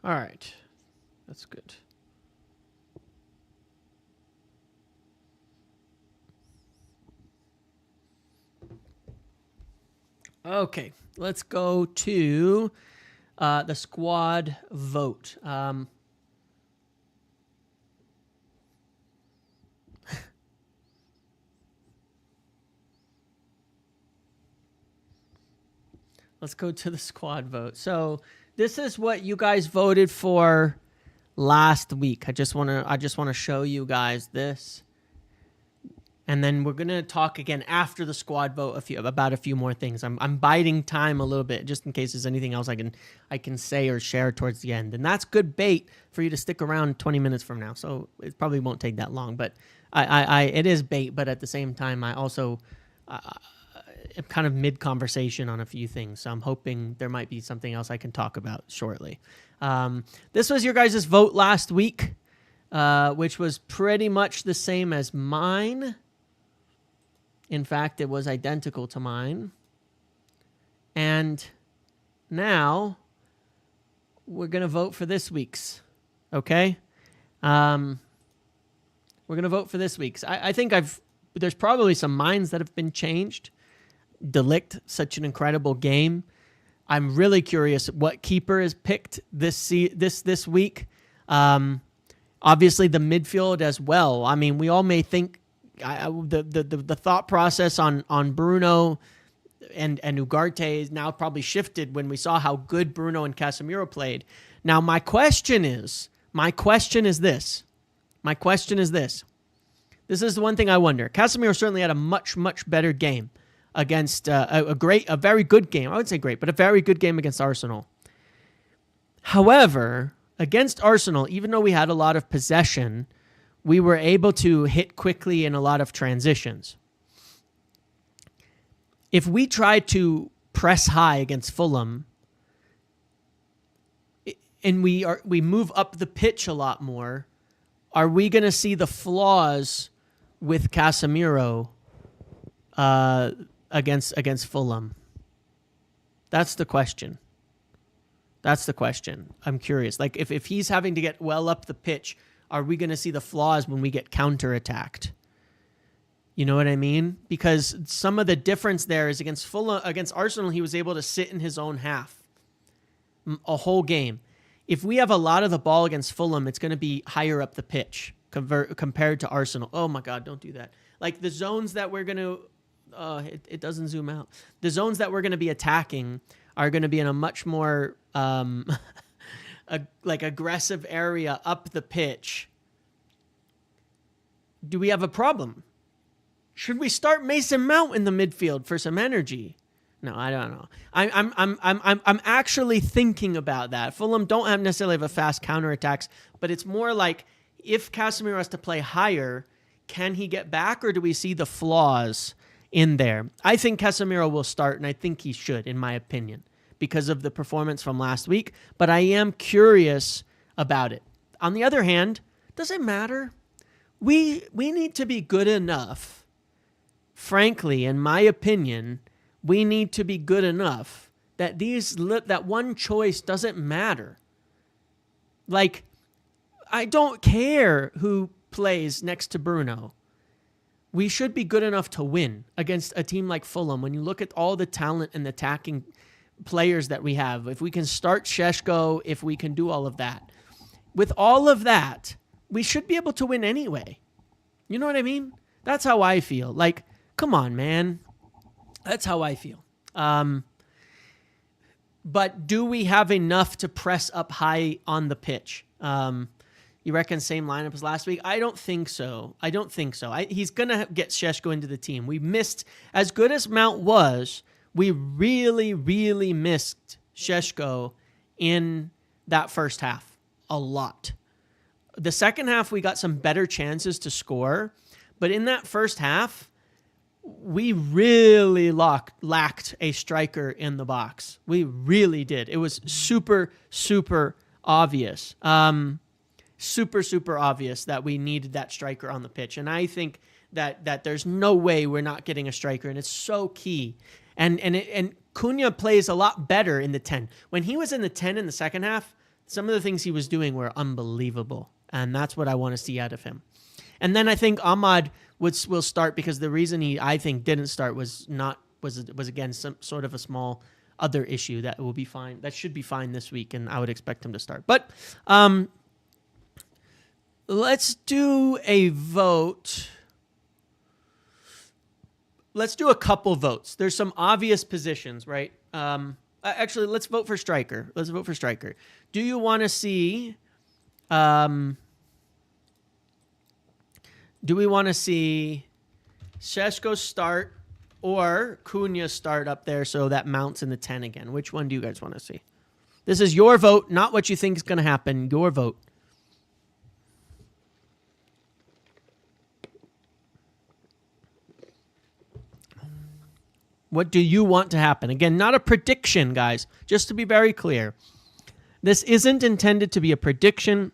All right, that's good. Okay, let's go to the squad vote. Let's go to the squad vote. So this is what you guys voted for last week. I just want to show you guys this, and then we're gonna talk again after the squad vote about a few more things. I'm biding time a little bit just in case there's anything else I can say or share towards the end, and that's good bait for you to stick around 20 minutes from now. So it probably won't take that long, but it is bait. But at the same time, I also I'm kind of mid-conversation on a few things, so I'm hoping there might be something else I can talk about shortly. This was your guys' vote last week, which was pretty much the same as mine. In fact, it was identical to mine. And now we're going to vote for this week's, okay? We're going to vote for this week's. I think there's probably some minds that have been changed. Delict, such an incredible game. I'm really curious what keeper is picked this week. Obviously, the midfield as well. I mean, we all may think the thought process on Bruno and Ugarte is now probably shifted when we saw how good Bruno and Casemiro played. Now, my question is this. This is the one thing I wonder. Casemiro certainly had a much better game against a very good game. I would say great, but a very good game against Arsenal. However, against Arsenal, even though we had a lot of possession, we were able to hit quickly in a lot of transitions. If we try to press high against Fulham, and we move up the pitch a lot more, are we going to see the flaws with Casemiro against Fulham? That's the question. I'm curious. Like, if he's having to get well up the pitch, are we going to see the flaws when we get counterattacked? You know what I mean? Because some of the difference there is against Arsenal, he was able to sit in his own half a whole game. If we have a lot of the ball against Fulham, it's going to be higher up the pitch compared to Arsenal. Oh my God, don't do that. Like the zones that we're going to, it doesn't zoom out. The zones that we're going to be attacking are going to be in a much more aggressive area up the pitch. Do we have a problem? Should we start Mason Mount in the midfield for some energy? No, I don't know. I'm actually thinking about that. Fulham don't necessarily have a fast counterattacks, but it's more like if Casemiro has to play higher, can he get back, or do we see the flaws in there? I think Casemiro will start, and I think he should, in my opinion, because of the performance from last week. But I am curious about it. On the other hand, does it matter? We need to be good enough. Frankly, in my opinion, we need to be good enough that that one choice doesn't matter. Like, I don't care who plays next to Bruno. We should be good enough to win against a team like Fulham. When you look at all the talent and the attacking players that we have, if we can start Šeško, if we can do all of that, with all of that, we should be able to win anyway. You know what I mean? That's how I feel. Like, come on, man. That's how I feel. But do we have enough to press up high on the pitch? You reckon same lineup as last week? I don't think so. He's going to get Šeško into the team. We missed, as good as Mount was, we really, really missed Šeško in that first half a lot. The second half, we got some better chances to score. But in that first half, we really lacked a striker in the box. We really did. It was super, super obvious. Super obvious that we needed that striker on the pitch. And I think that there's no way we're not getting a striker, and it's so key. And Cunha plays a lot better in the 10. When he was in the 10 in the second half, some of the things he was doing were unbelievable. And that's what I want to see out of him. And then I think Ahmad will start, because the reason he, I think, didn't start was again some sort of a small other issue that will be fine. That should be fine this week, and I would expect him to start. But let's do a vote. Let's do a couple votes. There's some obvious positions, right? Actually, let's vote for striker. Do you want to see... do we want to see Šeško start or Cunha start up there so that Mount's in the 10 again? Which one do you guys want to see? This is your vote, not what you think is going to happen. Your vote. What do you want to happen? Again, not a prediction, guys. Just to be very clear. This isn't intended to be a prediction.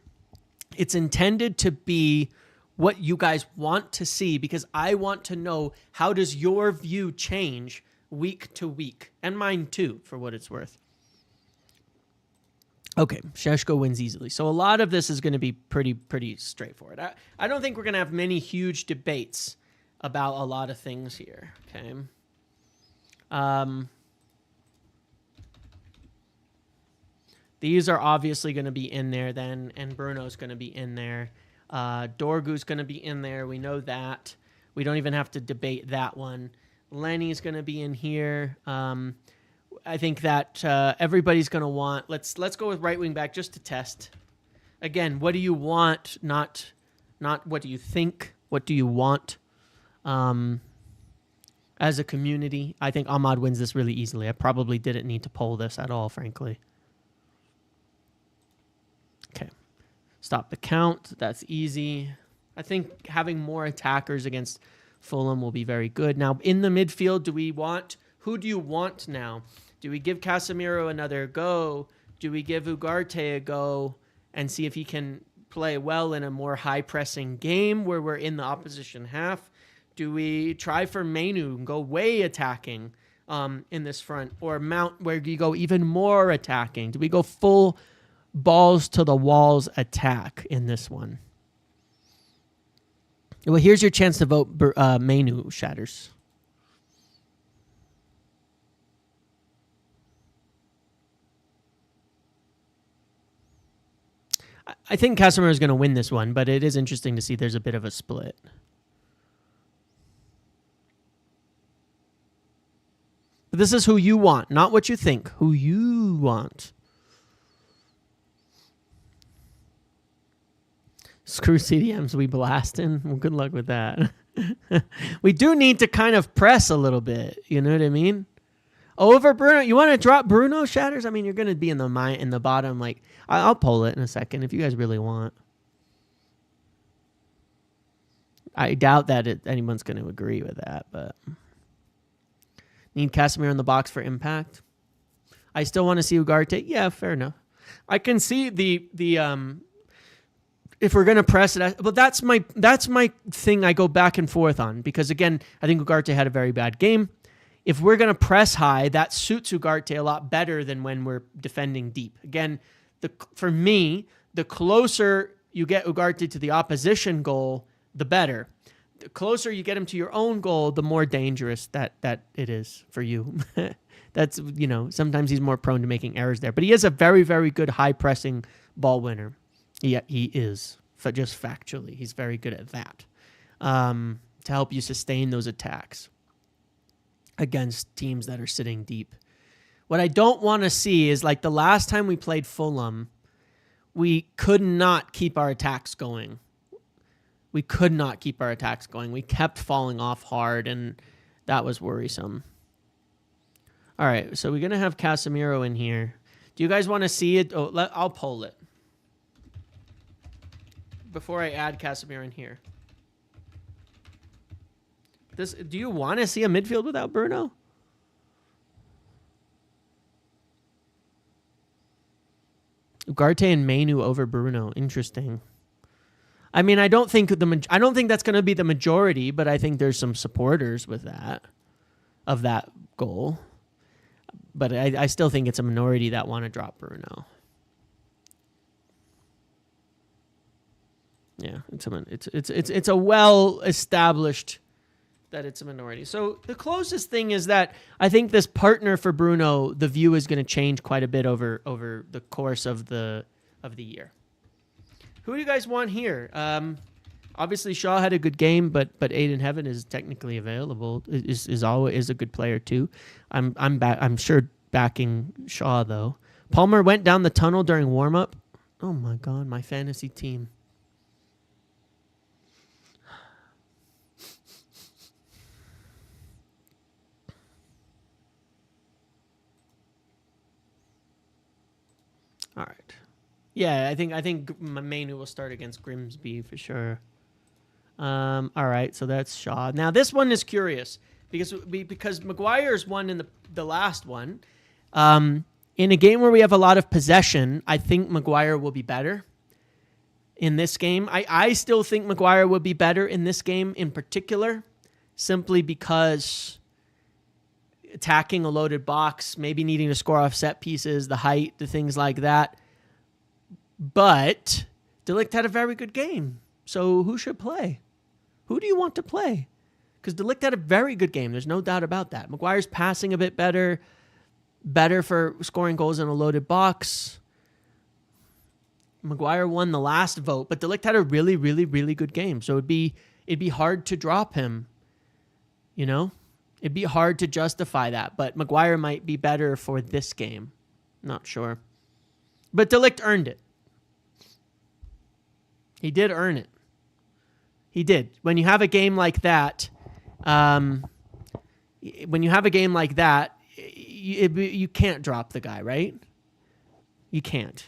It's intended to be what you guys want to see, because I want to know, how does your view change week to week? And mine too, for what it's worth. Okay, Šeško wins easily. So a lot of this is going to be pretty straightforward. I don't think we're going to have many huge debates about a lot of things here. Okay. These are obviously going to be in there then, and Bruno's going to be in there. Dorgu's going to be in there. We know that. We don't even have to debate that one. Lenny's going to be in here. I think that everybody's going to want... Let's go with right wing back just to test. Again, what do you want? Not what do you think. What do you want? As a community, I think Ahmad wins this really easily. I probably didn't need to poll this at all, frankly. Okay. Stop the count. That's easy. I think having more attackers against Fulham will be very good. Now, in the midfield, who do you want now? Do we give Casemiro another go? Do we give Ugarte a go and see if he can play well in a more high-pressing game where we're in the opposition half? Do we try for Mainu and go way attacking in this front? Or Mount, where you go even more attacking? Do we go full balls to the walls attack in this one? Well, here's your chance to vote Mainu, Shatters. I think Casemiro is going to win this one, but it is interesting to see there's a bit of a split. But this is who you want, not what you think. Who you want. Screw CDMs, we blasting. Well, good luck with that. We do need to kind of press a little bit. You know what I mean? Over Bruno. You want to drop Bruno, Shatters? I mean, you're going to be in the bottom. Like, I'll poll it in a second if you guys really want. I doubt that anyone's going to agree with that, but... Need Casemiro in the box for impact. I still want to see Ugarte. Yeah, fair enough. I can see the if we're gonna press it, but that's my thing. I go back and forth on, because again, I think Ugarte had a very bad game. If we're gonna press high, that suits Ugarte a lot better than when we're defending deep. Again, for me, the closer you get Ugarte to the opposition goal, the better. The closer you get him to your own goal, the more dangerous that it is for you. That's, sometimes he's more prone to making errors there. But he is a very, very good high-pressing ball winner. Yeah, he is. Just factually, he's very good at that. To help you sustain those attacks against teams that are sitting deep. What I don't want to see is, like the last time we played Fulham, we could not keep our attacks going. We kept falling off hard, and that was worrisome. All right, so we're going to have Casemiro in here. Do you guys want to see it? I'll poll it before I add Casemiro in here. Do you want to see a midfield without Bruno? Ugarte and Mainu over Bruno. Interesting. I mean, I don't think that's going to be the majority, but I think there's some supporters with that goal. But I still think it's a minority that want to drop Bruno. Yeah, it's a well established that it's a minority. So the closest thing is that I think this partner for Bruno, the view is going to change quite a bit over the course of the year. Who do you guys want here? Obviously Shaw had a good game, but Aiden Heaven is technically available. Is always a good player too. I'm sure backing Shaw though. Palmer went down the tunnel during warm up. Oh my God, my fantasy team. All right. Yeah, I think Mainu will start against Grimsby for sure. All right, so that's Shaw. Now this one is curious because Maguire's won in the last one. In a game where we have a lot of possession, I think Maguire will be better in this game. I still think Maguire would be better in this game in particular, simply because attacking a loaded box, maybe needing to score off set pieces, the height, the things like that. But De Ligt had a very good game. So who should play? Who do you want to play? Because De Ligt had a very good game. There's no doubt about that. Maguire's passing a bit better for scoring goals in a loaded box. Maguire won the last vote, but De Ligt had a really, really, really good game. So it'd be hard to drop him. It'd be hard to justify that, but Maguire might be better for this game. Not sure. But De Ligt earned it. He did earn it. He did. When you have a game like that, you can't drop the guy, right? You can't.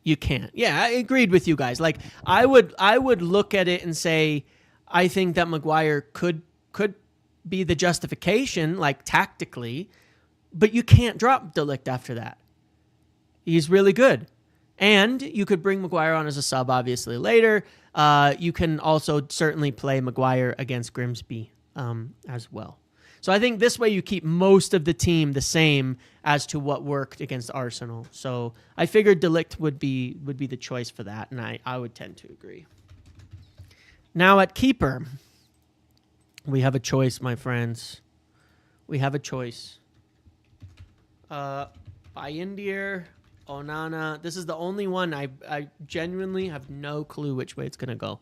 You can't. Yeah, I agreed with you guys. Like I would look at it and say, I think that Maguire could be the justification, like tactically, but you can't drop De Ligt after that. He's really good. And you could bring Maguire on as a sub, obviously, later. You can also certainly play Maguire against Grimsby as well. So I think this way you keep most of the team the same as to what worked against Arsenal. So I figured De Ligt would be the choice for that, and I would tend to agree. Now at keeper, we have a choice, my friends. We have a choice. Bayindir, Onana. This is the only one I genuinely have no clue which way it's going to go.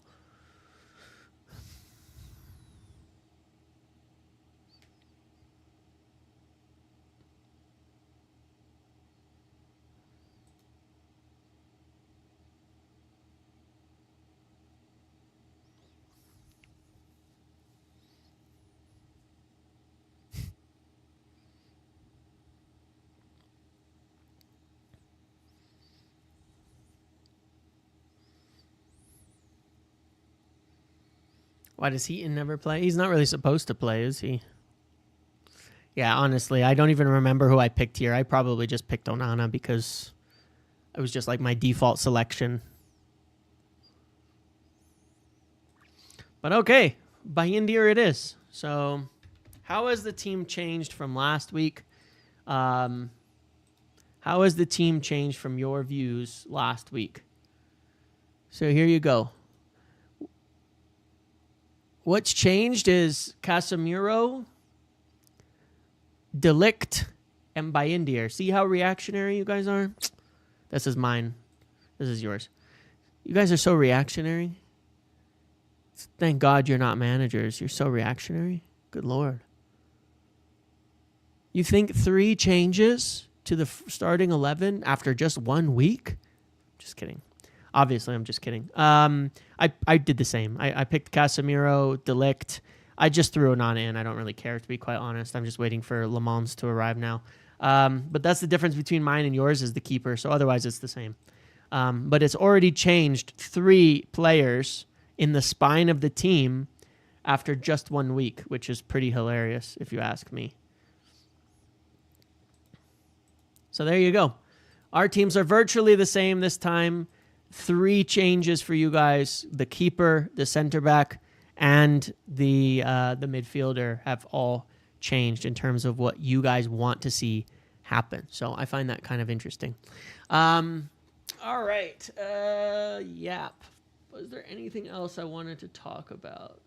Why does Heaton never play? He's not really supposed to play, is he? Yeah, honestly, I don't even remember who I picked here. I probably just picked Onana because it was just like my default selection. But okay, Bayindir it is. So how has the team changed from last week? How How has the team changed from your views last week? So here you go. What's changed is Casemiro, Delict, and Bayindir. See how reactionary you guys are? This is mine. This is yours. You guys are so reactionary. Thank God you're not managers. You're so reactionary. Good Lord. You think 3 changes to the starting 11 after just 1 week? Just kidding. Obviously, I'm just kidding. I did the same. I picked Casemiro, Delict. I just threw Onana in. I don't really care, to be quite honest. I'm just waiting for Lammens to arrive now. But that's the difference between mine and yours is the keeper. So otherwise, it's the same. But it's already changed 3 players in the spine of the team after just 1 week, which is pretty hilarious, if you ask me. So there you go. Our teams are virtually the same this time. 3 changes for you guys. The keeper, the center back, and the midfielder have all changed in terms of what you guys want to see happen. So I find that kind of interesting. All right. Yap. Was there anything else I wanted to talk about?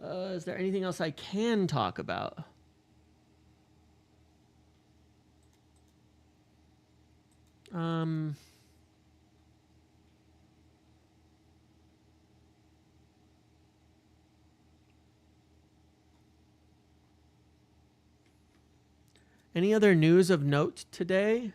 Is there anything else I can talk about? Any other news of note today?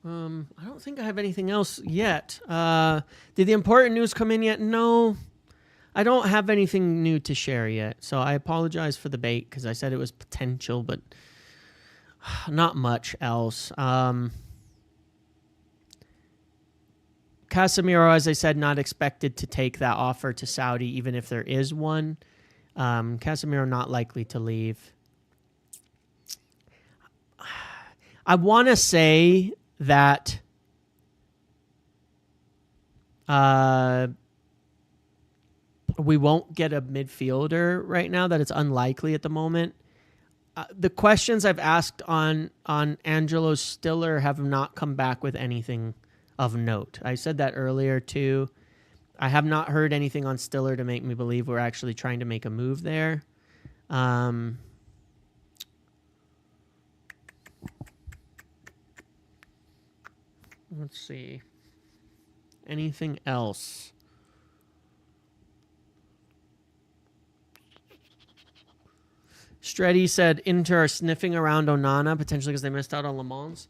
I don't think I have anything else yet. Did the important news come in yet? No, I don't have anything new to share yet. So I apologize for the bait because I said it was potential, but not much else. Casemiro, as I said, not expected to take that offer to Saudi, even if there is one. Casemiro not likely to leave. I want to say that we won't get a midfielder right now, that it's unlikely at the moment. The questions I've asked on Angelo Stiller have not come back with anything of note. I said that earlier too. I have not heard anything on Stiller to make me believe we're actually trying to make a move there. Let's see. Anything else? Stretty said Inter are sniffing around Onana, potentially because they missed out on Lammens.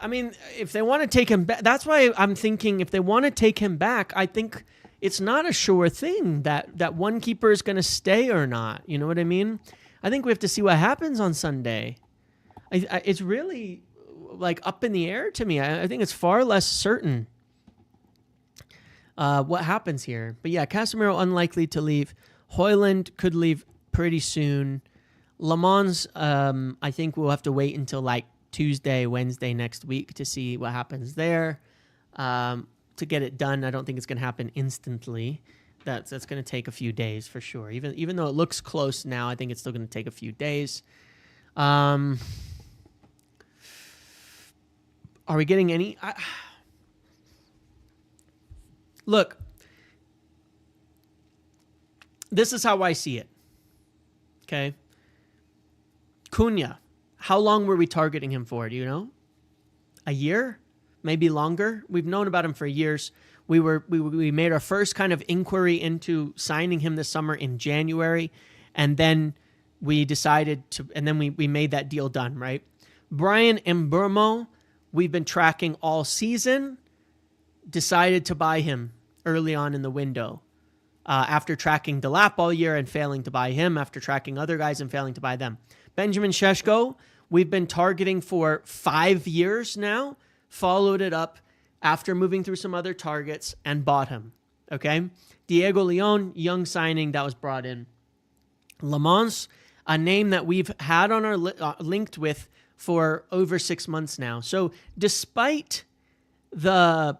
I mean, if they want to take him back, that's why I'm thinking if they want to take him back, I think it's not a sure thing that one keeper is going to stay or not. You know what I mean? I think we have to see what happens on Sunday. It's really like up in the air to me. I think it's far less certain what happens here. But yeah, Casemiro unlikely to leave. Højlund could leave pretty soon. Lammens, I think we'll have to wait until like Tuesday, Wednesday next week to see what happens there. To get it done, I don't think it's going to happen instantly. That's going to take a few days for sure. Even though it looks close now, I think it's still going to take a few days. Are we getting any? Look, this is how I see it. Okay. Cunha, how long were we targeting him for? Do you know? A year? Maybe longer? We've known about him for years. We made our first kind of inquiry into signing him this summer in January, and then we decided to, and then we made that deal done, right? Brian Mbeumo, we've been tracking all season, decided to buy him early on in the window. After tracking Delap all year and failing to buy him, after tracking other guys and failing to buy them. Benjamin Šeško, we've been targeting for 5 years now, followed it up after moving through some other targets and bought him. Okay? Diego Leon, young signing that was brought in. Lammens, a name that we've had on our linked with for over 6 months now. So despite the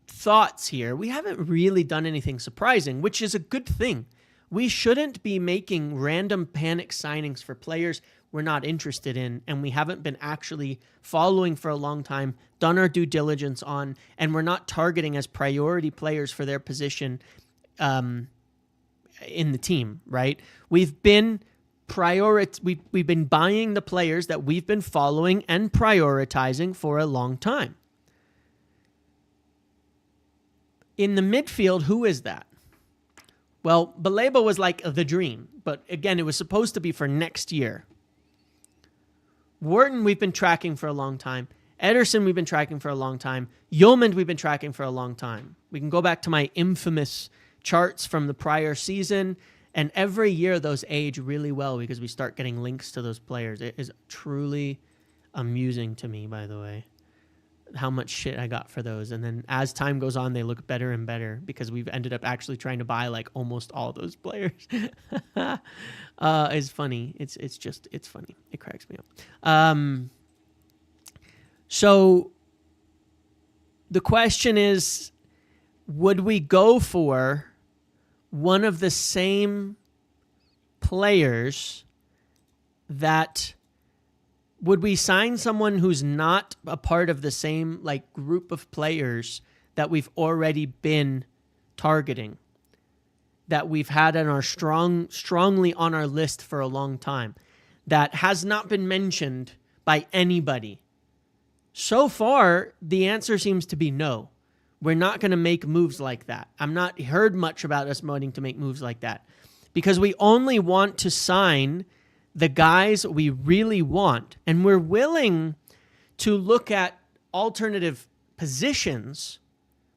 thoughts here, we haven't really done anything surprising, which is a good thing. We shouldn't be making random panic signings for players we're not interested in, and we haven't been actually following for a long time, done our due diligence on, and we're not targeting as priority players for their position in the team, right? We've been we've been buying the players that we've been following and prioritizing for a long time. In the midfield, who is that? Well, Baleba was like the dream, but again, it was supposed to be for next year. Wharton, we've been tracking for a long time. Ederson, we've been tracking for a long time. Yeoman, we've been tracking for a long time. We can go back to my infamous charts from the prior season, and every year those age really well because we start getting links to those players. It is truly amusing to me, by the way, how much shit I got for those. And then as time goes on, they look better and better because we've ended up actually trying to buy like almost all those players. It's funny. It's funny. It cracks me up. So the question is, would we go for one of the same players that would we sign someone who's not a part of the same like group of players that we've already been targeting, that we've had on our strongly on our list for a long time, that has not been mentioned by anybody? So far, the answer seems to be no. We're not going to make moves like that. I'm not heard much about us wanting to make moves like that because we only want to sign the guys we really want. And we're willing to look at alternative positions,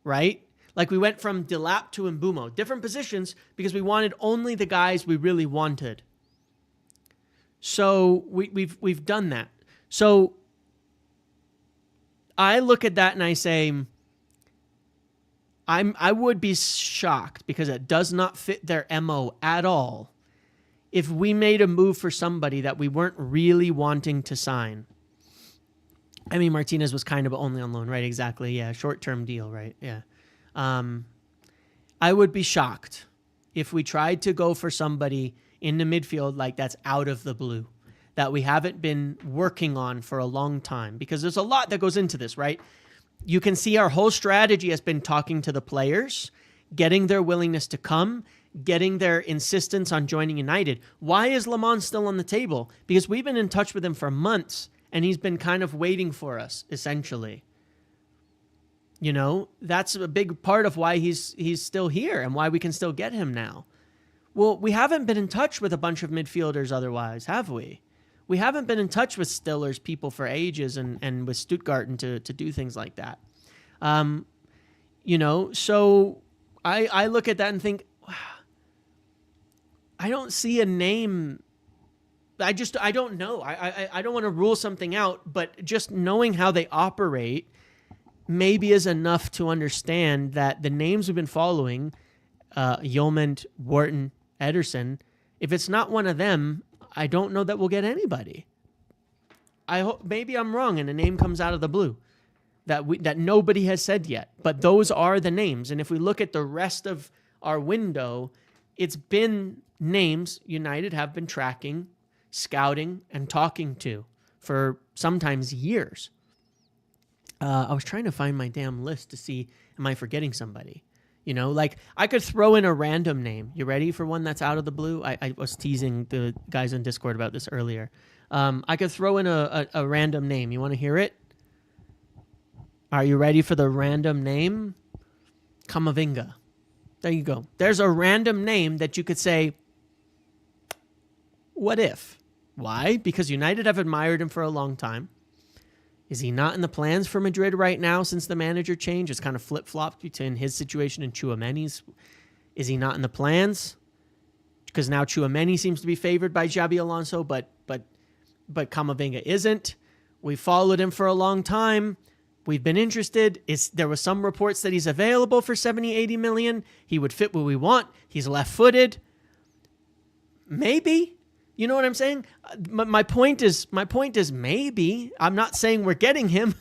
right? Like we went from Delap to Mbumo, different positions because we wanted only the guys we really wanted. So we've done that. So I look at that and I say, I would be shocked because it does not fit their MO at all if we made a move for somebody that we weren't really wanting to sign. I mean, Martinez was kind of only on loan, right? Exactly. Yeah. Short-term deal, right? Yeah. I would be shocked if we tried to go for somebody in the midfield like that's out of the blue, that we haven't been working on for a long time, because there's a lot that goes into this, right? You can see our whole strategy has been talking to the players, getting their willingness to come, getting their insistence on joining United. Why is Lammens still on the table? Because we've been in touch with him for months, and he's been kind of waiting for us, essentially. You know, that's a big part of why he's still here and why we can still get him now. Well, we haven't been in touch with a bunch of midfielders otherwise, have we? We haven't been in touch with Stiller's people for ages and with Stuttgart to do things like that. You know, so I look at that and think, wow, I don't see a name. I don't know. I don't want to rule something out, but just knowing how they operate maybe is enough to understand that the names we've been following, Yeoman, Wharton, Ederson, if it's not one of them, I don't know that we'll get anybody. I hope maybe I'm wrong and a name comes out of the blue that nobody has said yet, but those are the names. And if we look at the rest of our window, it's been names United have been tracking, scouting, and talking to for sometimes years. I was trying to find my damn list to see, am I forgetting somebody? You know, like I could throw in a random name. You ready for one that's out of the blue? I was teasing the guys on Discord about this earlier. I could throw in a random name. You want to hear it? Are you ready for the random name? Camavinga. There you go. There's a random name that you could say, what if? Why? Because United have admired him for a long time. Is he not in the plans for Madrid right now since the manager change? It's kind of flip-flopped between his situation and Tchouaméni's. Is he not in the plans? Because now Tchouaméni seems to be favored by Xabi Alonso, but Camavinga isn't. We followed him for a long time. We've been interested. There was some reports that he's available for 70, 80 million. He would fit what we want. He's left-footed. Maybe. You know what I'm saying? My point is maybe. I'm not saying we're getting him,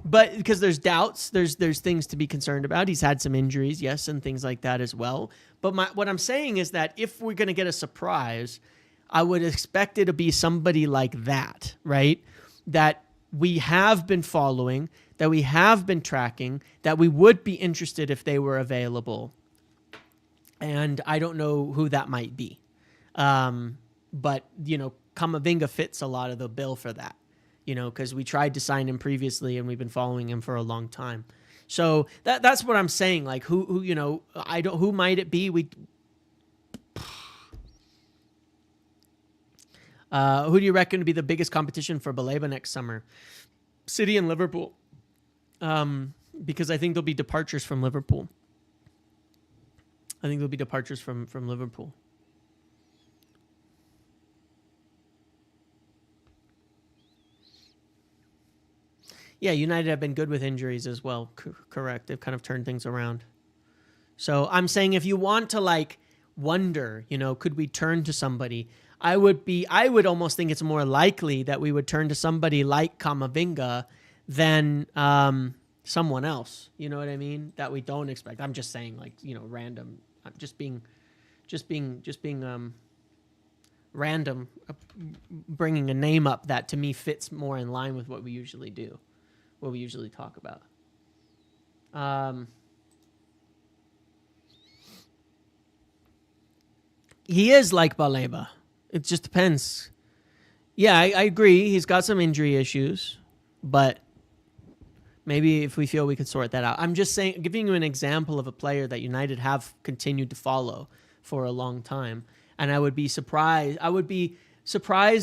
but because there's doubts, there's things to be concerned about. He's had some injuries, yes, and things like that as well. But what I'm saying is that if we're going to get a surprise, I would expect it to be somebody like that, right? That we have been following, that we have been tracking, that we would be interested if they were available. And I don't know who that might be. But, Camavinga fits a lot of the bill for that, because we tried to sign him previously and we've been following him for a long time. So that's what I'm saying. Like who might it be? Who do you reckon would be the biggest competition for Baleba next summer? City and Liverpool. Because I think there'll be departures from Liverpool. From Liverpool. Yeah, United have been good with injuries as well. Correct. They've kind of turned things around. So I'm saying if you want to wonder, could we turn to somebody? I would almost think it's more likely that we would turn to somebody like Camavinga than someone else. You know what I mean? That we don't expect. I'm just saying random. I'm just being random, bringing a name up that to me fits more in line with what we usually do. What we usually talk about. He is like Baleba. It just depends. Yeah, I agree. He's got some injury issues, but maybe if we feel we could sort that out. I'm just saying, giving you an example of a player that United have continued to follow for a long time, and I would be surprised.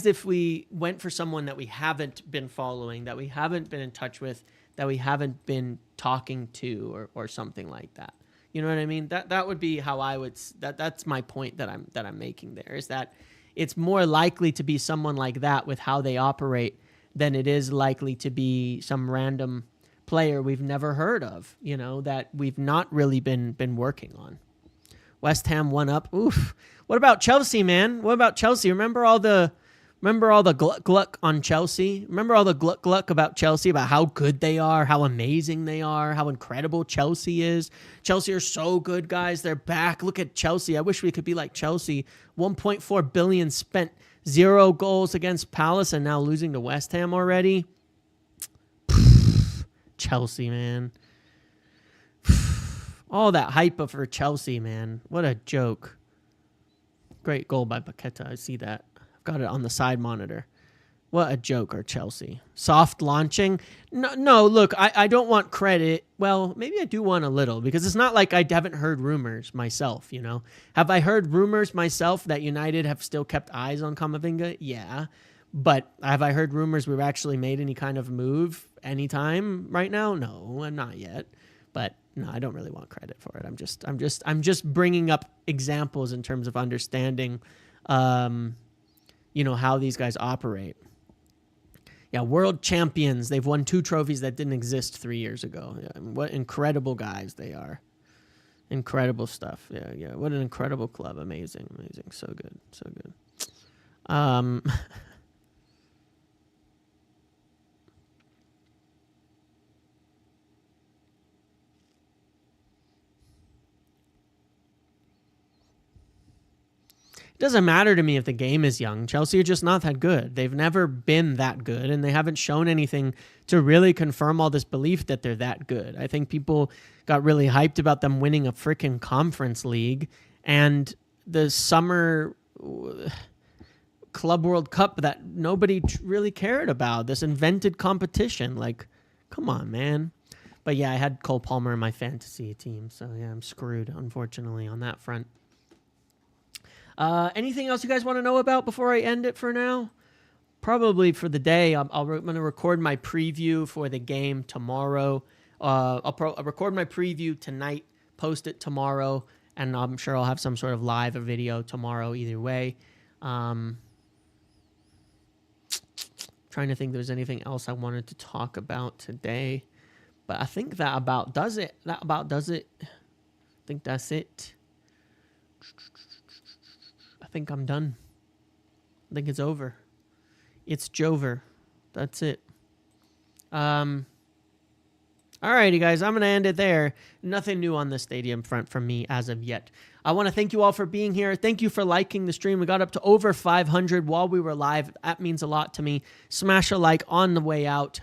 If we went for someone that we haven't been following, that we haven't been in touch with, that we haven't been talking to, or something like that. You know what I mean? That would be how I would. That's my point that I'm making there, is that it's more likely to be someone like that with how they operate than it is likely to be some random player we've never heard of. That we've not really been working on. West Ham 1-up. Oof. What about Chelsea, man? What about Chelsea? Remember all the gluck on Chelsea? Remember all the gluck about Chelsea, about how good they are, how amazing they are, how incredible Chelsea is. Chelsea are so good, guys. They're back. Look at Chelsea. I wish we could be like Chelsea. 1.4 billion spent, 0 goals against Palace, and now losing to West Ham already. Chelsea, man. All that hype for Chelsea, man. What a joke. Great goal by Paqueta. I see that. I've got it on the side monitor. What a joke, or Chelsea. Soft launching. No, look, I don't want credit. Well, maybe I do want a little, because it's not like I haven't heard rumors myself, Have I heard rumors myself that United have still kept eyes on Camavinga? Yeah. But have I heard rumors we've actually made any kind of move anytime right now? No, not yet. But no, I don't really want credit for it. I'm just bringing up examples in terms of understanding, how these guys operate. Yeah, world champions. They've won 2 trophies that didn't exist 3 years ago. Yeah, what incredible guys they are. Incredible stuff. Yeah. What an incredible club. Amazing. So good. It doesn't matter to me if the game is young. Chelsea are just not that good. They've never been that good, and they haven't shown anything to really confirm all this belief that they're that good. I think people got really hyped about them winning a freaking Conference League, and the summer Club World Cup that nobody really cared about, this invented competition. Like, come on, man. But yeah, I had Cole Palmer in my fantasy team, so yeah, I'm screwed, unfortunately, on that front. Anything else you guys want to know about before I end it for now? Probably for the day, I'm going to record my preview for the game tomorrow. I'll record my preview tonight, post it tomorrow, and I'm sure I'll have some sort of live or video tomorrow either way. Trying to think if there's anything else I wanted to talk about today. But I think that about does it. I think that's it. I think I'm done. I think it's over. It's Jover. That's it. Alrighty, guys. I'm going to end it there. Nothing new on the stadium front from me as of yet. I want to thank you all for being here. Thank you for liking the stream. We got up to over 500 while we were live. That means a lot to me. Smash a like on the way out.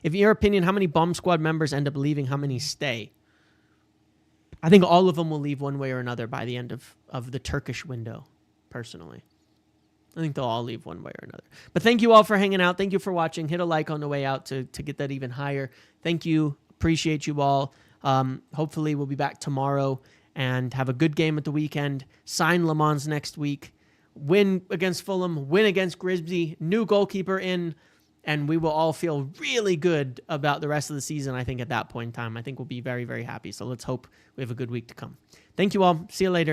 If in your opinion, how many Bomb Squad members end up leaving? How many stay? I think all of them will leave one way or another by the end of the Turkish window, personally. I think they'll all leave one way or another. But thank you all for hanging out. Thank you for watching. Hit a like on the way out to get that even higher. Thank you. Appreciate you all. Hopefully we'll be back tomorrow and have a good game at the weekend. Sign Lammens next week. Win against Fulham. Win against Grimsby. New goalkeeper in. And we will all feel really good about the rest of the season, I think, at that point in time. I think we'll be very, very happy. So let's hope we have a good week to come. Thank you all. See you later.